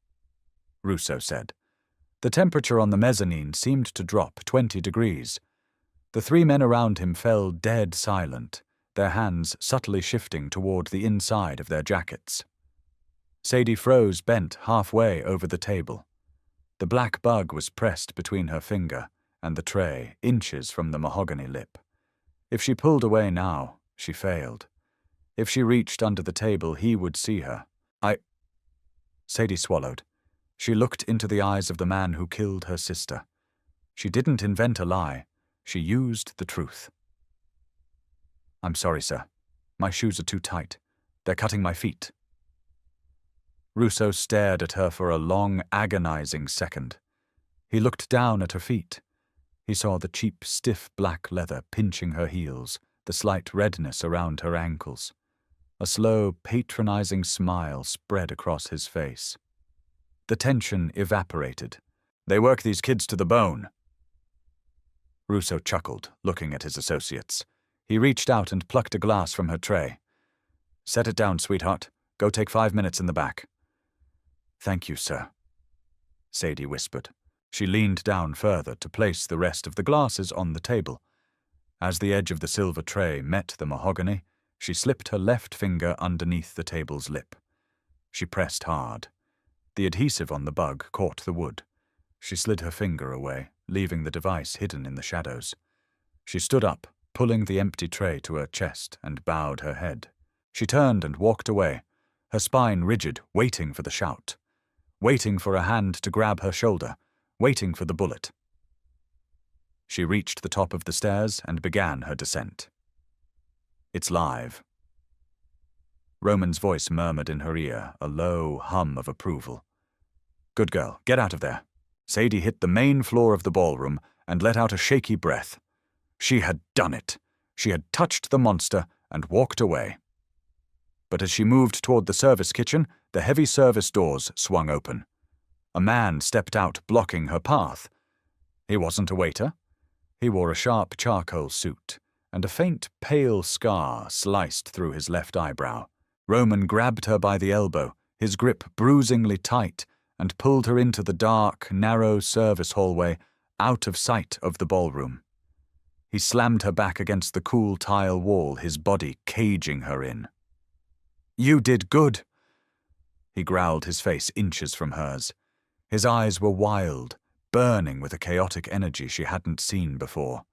Russo said. The temperature on the mezzanine seemed to drop 20 degrees. The 3 men around him fell dead silent, their hands subtly shifting toward the inside of their jackets. Sadie froze, bent halfway over the table. The black bug was pressed between her finger and the tray, inches from the mahogany lip. If she pulled away now, she failed. If she reached under the table, he would see her. Sadie swallowed. She looked into the eyes of the man who killed her sister. She didn't invent a lie. She used the truth. "I'm sorry, sir. My shoes are too tight. They're cutting my feet." Russo stared at her for a long, agonizing second. He looked down at her feet. He saw the cheap, stiff black leather pinching her heels, the slight redness around her ankles. A slow, patronizing smile spread across his face. The tension evaporated. "They work these kids to the bone." Russo chuckled, looking at his associates. He reached out and plucked a glass from her tray. "Set it down, sweetheart. Go take 5 minutes in the back." "Thank you, sir," Sadie whispered. She leaned down further to place the rest of the glasses on the table. As the edge of the silver tray met the mahogany, she slipped her left finger underneath the table's lip. She pressed hard. The adhesive on the bug caught the wood. She slid her finger away, leaving the device hidden in the shadows. She stood up, pulling the empty tray to her chest, and bowed her head. She turned and walked away, her spine rigid, waiting for the shout. Waiting for a hand to grab her shoulder, waiting for the bullet. She reached the top of the stairs and began her descent. "It's live." Roman's voice murmured in her ear, a low hum of approval. "Good girl, get out of there." Sadie hit the main floor of the ballroom and let out a shaky breath. She had done it. She had touched the monster and walked away. But as she moved toward the service kitchen, the heavy service doors swung open. A man stepped out, blocking her path. He wasn't a waiter. He wore a sharp charcoal suit, and a faint, pale scar sliced through his left eyebrow. Roman grabbed her by the elbow, his grip bruisingly tight, and pulled her into the dark, narrow service hallway, out of sight of the ballroom. He slammed her back against the cool tile wall, his body caging her in. "You did good," he growled, his face inches from hers. His eyes were wild, burning with a chaotic energy she hadn't seen before.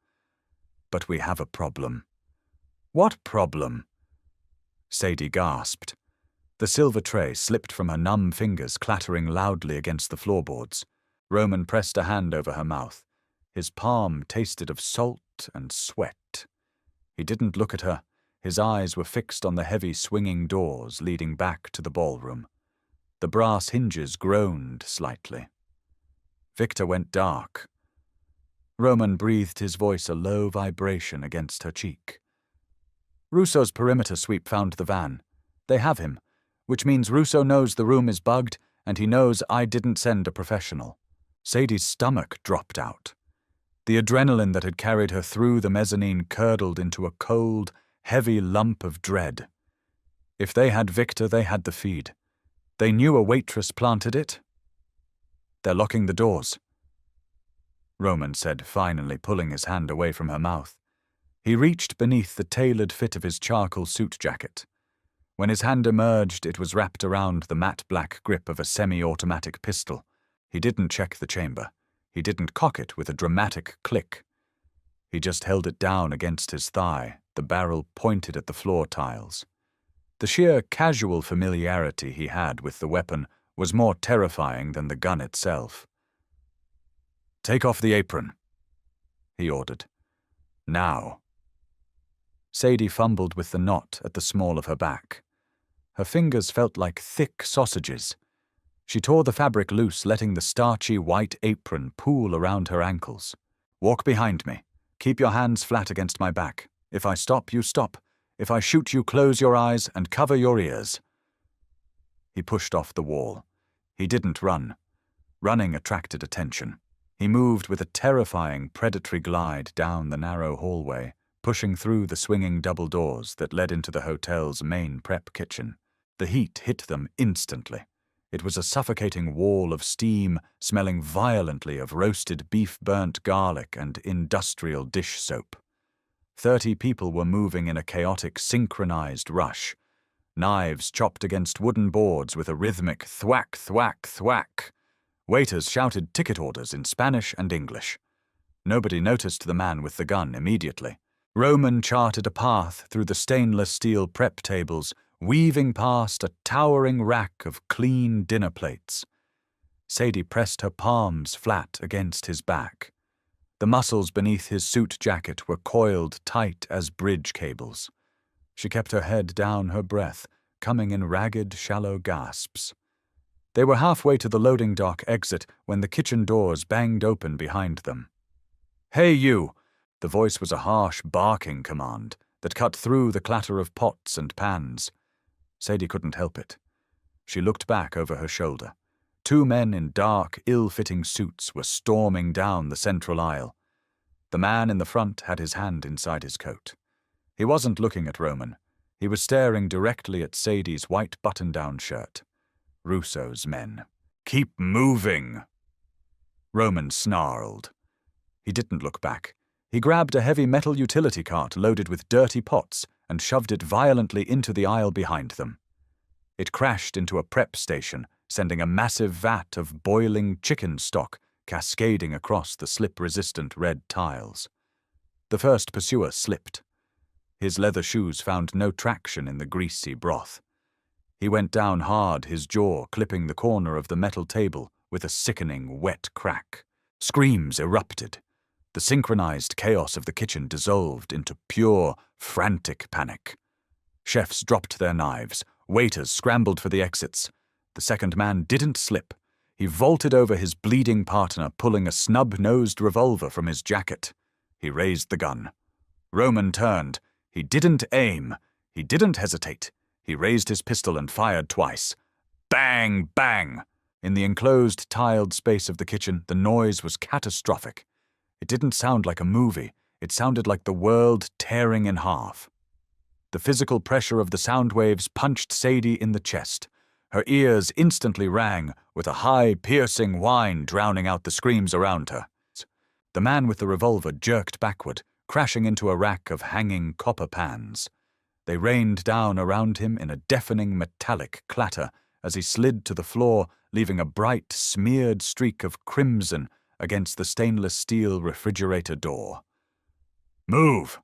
"But we have a problem." "What problem?" Sadie gasped. The silver tray slipped from her numb fingers, clattering loudly against the floorboards. Roman pressed a hand over her mouth. His palm tasted of salt and sweat. He didn't look at her. His eyes were fixed on the heavy swinging doors leading back to the ballroom. The brass hinges groaned slightly. Victor went dark. Roman breathed his voice a low vibration against her cheek. Russo's perimeter sweep found the van. They have him, which means Russo knows the room is bugged, and he knows I didn't send a professional. Sadie's stomach dropped out. The adrenaline that had carried her through the mezzanine curdled into a cold, heavy lump of dread. If they had Victor, they had the feed. They knew a waitress planted it. They're locking the doors, Roman said, finally pulling his hand away from her mouth. He reached beneath the tailored fit of his charcoal suit jacket. When his hand emerged, it was wrapped around the matte black grip of a semi-automatic pistol. He didn't check the chamber. He didn't cock it with a dramatic click. He just held it down against his thigh, the barrel pointed at the floor tiles. The sheer casual familiarity he had with the weapon was more terrifying than the gun itself. "Take off the apron," he ordered. "Now." Sadie fumbled with the knot at the small of her back. Her fingers felt like thick sausages. She tore the fabric loose, letting the starchy white apron pool around her ankles. "Walk behind me. Keep your hands flat against my back. If I stop, you stop. If I shoot, you close your eyes and cover your ears." He pushed off the wall. He didn't run. Running attracted attention. He moved with a terrifying predatory glide down the narrow hallway, pushing through the swinging double doors that led into the hotel's main prep kitchen. The heat hit them instantly. It was a suffocating wall of steam, smelling violently of roasted beef, burnt garlic, and industrial dish soap. 30 people were moving in a chaotic, synchronized rush. Knives chopped against wooden boards with a rhythmic thwack, thwack, thwack. Waiters shouted ticket orders in Spanish and English. Nobody noticed the man with the gun immediately. Roman charted a path through the stainless steel prep tables, weaving past a towering rack of clean dinner plates. Sadie pressed her palms flat against his back. The muscles beneath his suit jacket were coiled tight as bridge cables. She kept her head down, her breath coming in ragged, shallow gasps. They were halfway to the loading dock exit when the kitchen doors banged open behind them. "Hey, you!" The voice was a harsh, barking command that cut through the clatter of pots and pans. Sadie couldn't help it. She looked back over her shoulder. 2 men in dark, ill-fitting suits were storming down the central aisle. The man in the front had his hand inside his coat. He wasn't looking at Roman. He was staring directly at Sadie's white button-down shirt. Russo's men. "Keep moving!" Roman snarled. He didn't look back. He grabbed a heavy metal utility cart loaded with dirty pots and shoved it violently into the aisle behind them. It crashed into a prep station, sending a massive vat of boiling chicken stock cascading across the slip-resistant red tiles. The first pursuer slipped. His leather shoes found no traction in the greasy broth. He went down hard, his jaw clipping the corner of the metal table with a sickening, wet crack. Screams erupted. The synchronized chaos of the kitchen dissolved into pure, frantic panic. Chefs dropped their knives. Waiters scrambled for the exits. The second man didn't slip. He vaulted over his bleeding partner, pulling a snub-nosed revolver from his jacket. He raised the gun. Roman turned. He didn't aim. He didn't hesitate. He raised his pistol and fired twice. Bang, bang! In the enclosed, tiled space of the kitchen, the noise was catastrophic. It didn't sound like a movie. It sounded like the world tearing in half. The physical pressure of the sound waves punched Sadie in the chest. Her ears instantly rang, with a high, piercing whine drowning out the screams around her. The man with the revolver jerked backward, crashing into a rack of hanging copper pans. They rained down around him in a deafening metallic clatter as he slid to the floor, leaving a bright, smeared streak of crimson against the stainless steel refrigerator door. "Move!"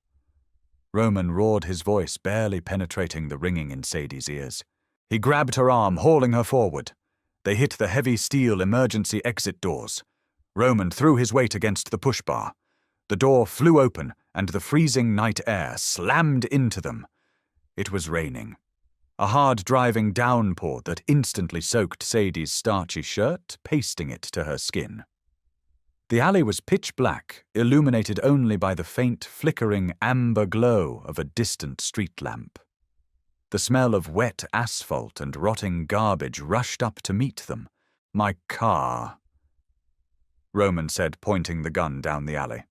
Roman roared, his voice barely penetrating the ringing in Sadie's ears. He grabbed her arm, hauling her forward. They hit the heavy steel emergency exit doors. Roman threw his weight against the push bar. The door flew open, and the freezing night air slammed into them. It was raining. A hard-driving downpour that instantly soaked Sadie's starchy shirt, pasting it to her skin. The alley was pitch black, illuminated only by the faint, flickering amber glow of a distant street lamp. The smell of wet asphalt and rotting garbage rushed up to meet them. "My car," Roman said, pointing the gun down the alley.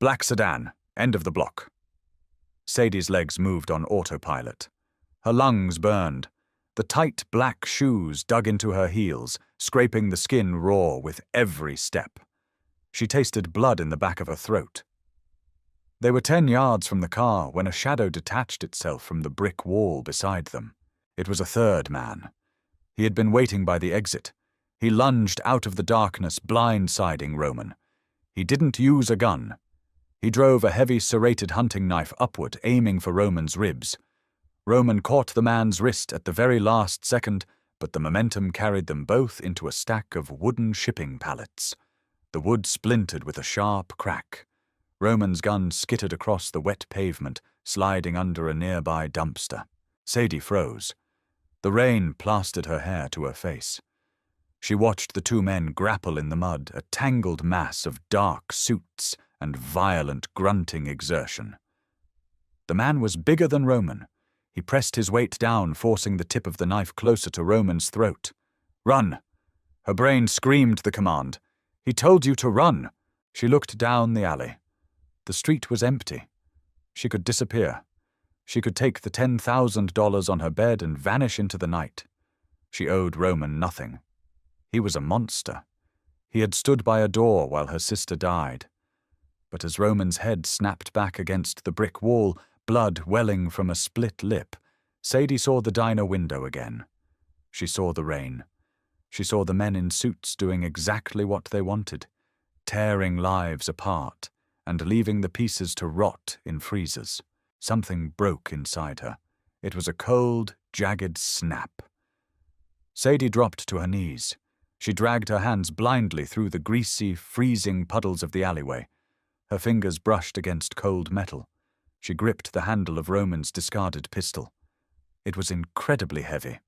"Black sedan, end of the block." Sadie's legs moved on autopilot. Her lungs burned. The tight black shoes dug into her heels, scraping the skin raw with every step. She tasted blood in the back of her throat. They were 10 yards from the car when a shadow detached itself from the brick wall beside them. It was a third man. He had been waiting by the exit. He lunged out of the darkness, blindsiding Roman. He didn't use a gun. He drove a heavy serrated hunting knife upward, aiming for Roman's ribs. Roman caught the man's wrist at the very last second, but the momentum carried them both into a stack of wooden shipping pallets. The wood splintered with a sharp crack. Roman's gun skittered across the wet pavement, sliding under a nearby dumpster. Sadie froze. The rain plastered her hair to her face. She watched the two men grapple in the mud, a tangled mass of dark suits and violent grunting exertion. The man was bigger than Roman. He pressed his weight down, forcing the tip of the knife closer to Roman's throat. "Run!" Her brain screamed the command. "He told you to run!" She looked down the alley. The street was empty. She could disappear. She could take the $10,000 on her bed and vanish into the night. She owed Roman nothing. He was a monster. He had stood by a door while her sister died. But as Roman's head snapped back against the brick wall, blood welling from a split lip, Sadie saw the diner window again. She saw the rain. She saw the men in suits doing exactly what they wanted, tearing lives apart and leaving the pieces to rot in freezers. Something broke inside her. It was a cold, jagged snap. Sadie dropped to her knees. She dragged her hands blindly through the greasy, freezing puddles of the alleyway. Her fingers brushed against cold metal. She gripped the handle of Roman's discarded pistol. It was incredibly heavy.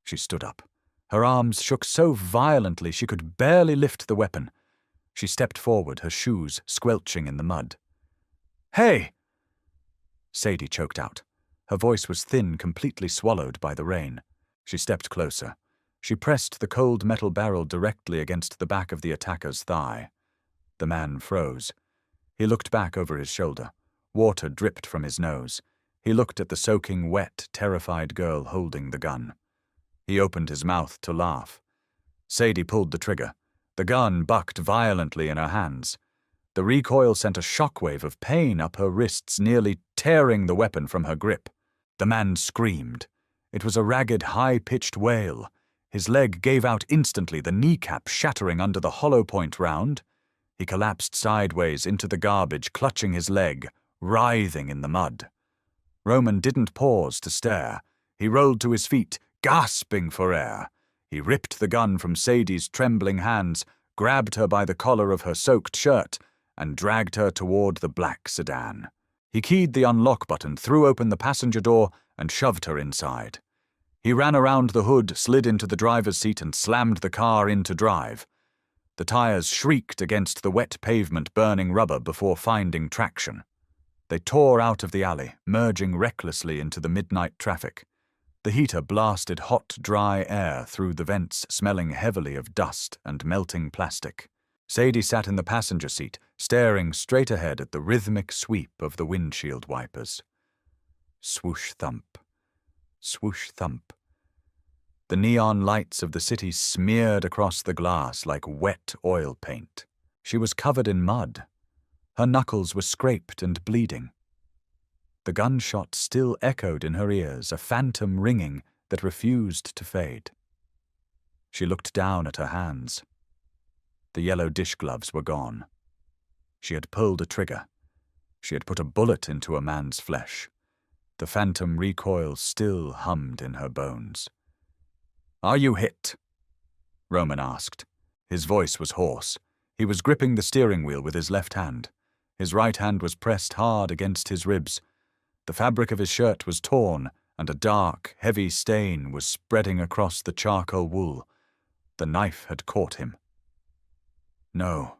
She stood up. Her arms shook so violently she could barely lift the weapon. She stepped forward, her shoes squelching in the mud. "Hey!" Sadie choked out. Her voice was thin, completely swallowed by the rain. She stepped closer. She pressed the cold metal barrel directly against the back of the attacker's thigh. The man froze. He looked back over his shoulder. Water dripped from his nose. He looked at the soaking wet, terrified girl holding the gun. He opened his mouth to laugh. Sadie pulled the trigger. The gun bucked violently in her hands. The recoil sent a shockwave of pain up her wrists, nearly tearing the weapon from her grip. The man screamed. It was a ragged, high-pitched wail. His leg gave out instantly, the kneecap shattering under the hollow point round. He collapsed sideways into the garbage, clutching his leg, writhing in the mud. Roman didn't pause to stare. He rolled to his feet, gasping for air. He ripped the gun from Sadie's trembling hands, grabbed her by the collar of her soaked shirt, and dragged her toward the black sedan. He keyed the unlock button, threw open the passenger door, and shoved her inside. He ran around the hood, slid into the driver's seat, and slammed the car into drive. The tires shrieked against the wet pavement, burning rubber before finding traction. They tore out of the alley, merging recklessly into the midnight traffic. The heater blasted hot, dry air through the vents, smelling heavily of dust and melting plastic. Sadie sat in the passenger seat, staring straight ahead at the rhythmic sweep of the windshield wipers. Swoosh thump. Swoosh thump. The neon lights of the city smeared across the glass like wet oil paint. She was covered in mud. Her knuckles were scraped and bleeding. The gunshot still echoed in her ears, a phantom ringing that refused to fade. She looked down at her hands. The yellow dish gloves were gone. She had pulled a trigger. She had put a bullet into a man's flesh. The phantom recoil still hummed in her bones. "Are you hit?" Roman asked. His voice was hoarse. He was gripping the steering wheel with his left hand. His right hand was pressed hard against his ribs. The fabric of his shirt was torn, and a dark, heavy stain was spreading across the charcoal wool. The knife had caught him. "No,"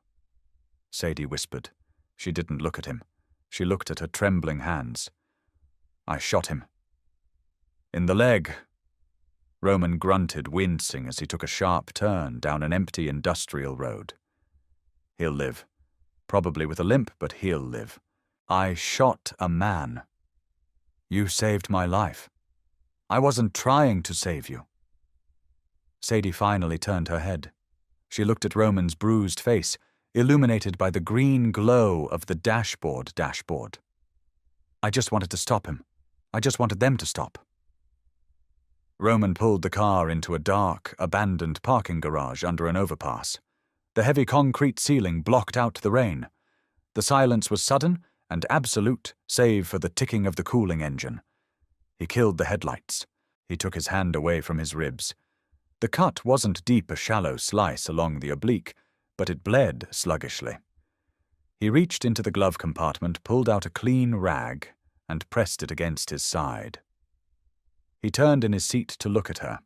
Sadie whispered. She didn't look at him. She looked at her trembling hands. "I shot him." "In the leg." Roman grunted, wincing as he took a sharp turn down an empty industrial road. "He'll live. Probably with a limp, but he'll live. I shot a man. You saved my life. I wasn't trying to save you." Sadie finally turned her head. She looked at Roman's bruised face, illuminated by the green glow of the dashboard. "I just wanted to stop him. I just wanted them to stop." Roman pulled the car into a dark, abandoned parking garage under an overpass. The heavy concrete ceiling blocked out the rain. The silence was sudden and absolute, save for the ticking of the cooling engine. He killed the headlights. He took his hand away from his ribs. The cut wasn't deep, a shallow slice along the oblique, but it bled sluggishly. He reached into the glove compartment, pulled out a clean rag, and pressed it against his side. He turned in his seat to look at her.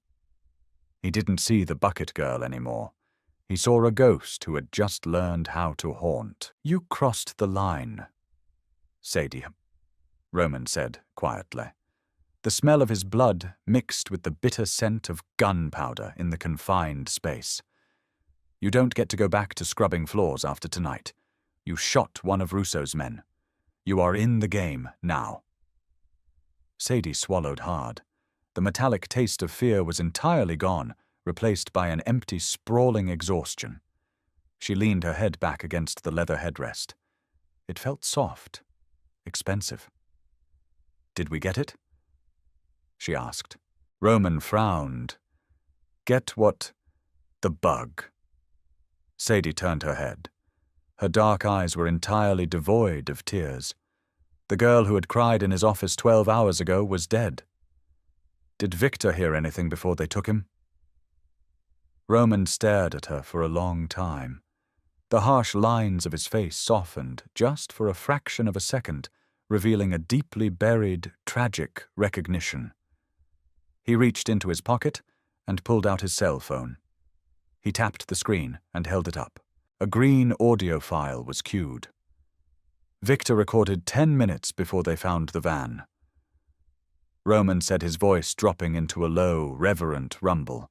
He didn't see the bucket girl anymore. He saw a ghost who had just learned how to haunt. "You crossed the line, Sadie," Roman said quietly. The smell of his blood mixed with the bitter scent of gunpowder in the confined space. "You don't get to go back to scrubbing floors after tonight. You shot one of Russo's men. You are in the game now." Sadie swallowed hard. The metallic taste of fear was entirely gone, replaced by an empty, sprawling exhaustion. She leaned her head back against the leather headrest. It felt soft, expensive. "Did we get it?" she asked. Roman frowned. "Get what?" "The bug." Sadie turned her head. Her dark eyes were entirely devoid of tears. The girl who had cried in his office 12 hours ago was dead. "Did Victor hear anything before they took him?" Roman stared at her for a long time. The harsh lines of his face softened just for a fraction of a second, revealing a deeply buried, tragic recognition. He reached into his pocket and pulled out his cell phone. He tapped the screen and held it up. A green audio file was cued. Victor recorded 10 minutes before they found the van. Roman said, his voice dropping into a low, reverent rumble.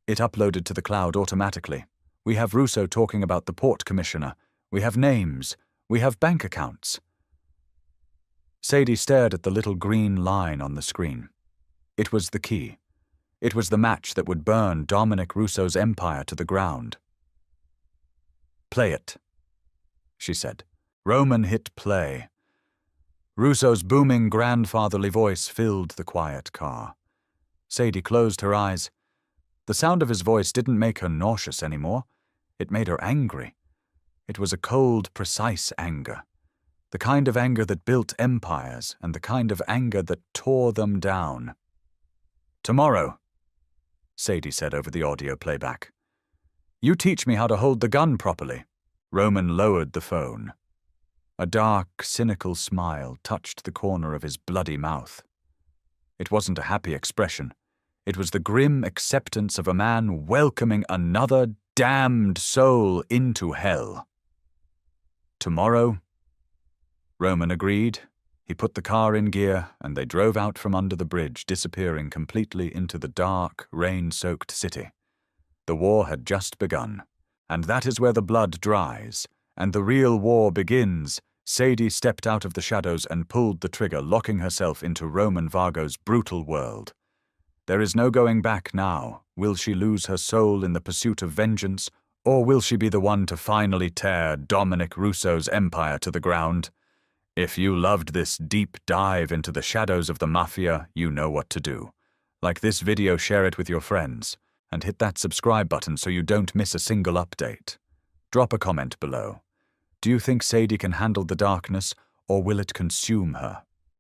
"It uploaded to the cloud automatically. We have Russo talking about the port commissioner. We have names. We have bank accounts." Sadie stared at the little green line on the screen. It was the key. It was the match that would burn Dominic Russo's empire to the ground. "Play it," she said. Roman hit play. Russo's booming grandfatherly voice filled the quiet car. Sadie closed her eyes. The sound of his voice didn't make her nauseous anymore. It made her angry. It was a cold, precise anger. The kind of anger that built empires and the kind of anger that tore them down. "Tomorrow," Sadie said over the audio playback. "You teach me how to hold the gun properly." Roman lowered the phone. A dark, cynical smile touched the corner of his bloody mouth. It wasn't a happy expression. It was the grim acceptance of a man welcoming another damned soul into hell. "Tomorrow," Roman agreed. He put the car in gear, and they drove out from under the bridge, disappearing completely into the dark, rain-soaked city. The war had just begun, and that is where the blood dries, and the real war begins. Sadie stepped out of the shadows and pulled the trigger, locking herself into Roman Vargo's brutal world. There is no going back now. Will she lose her soul in the pursuit of vengeance, or will she be the one to finally tear Dominic Russo's empire to the ground? If you loved this deep dive into the shadows of the Mafia, you know what to do. Like this video, share it with your friends, and hit that subscribe button so you don't miss a single update. Drop a comment below. Do you think Sadie can handle the darkness, or will it consume her?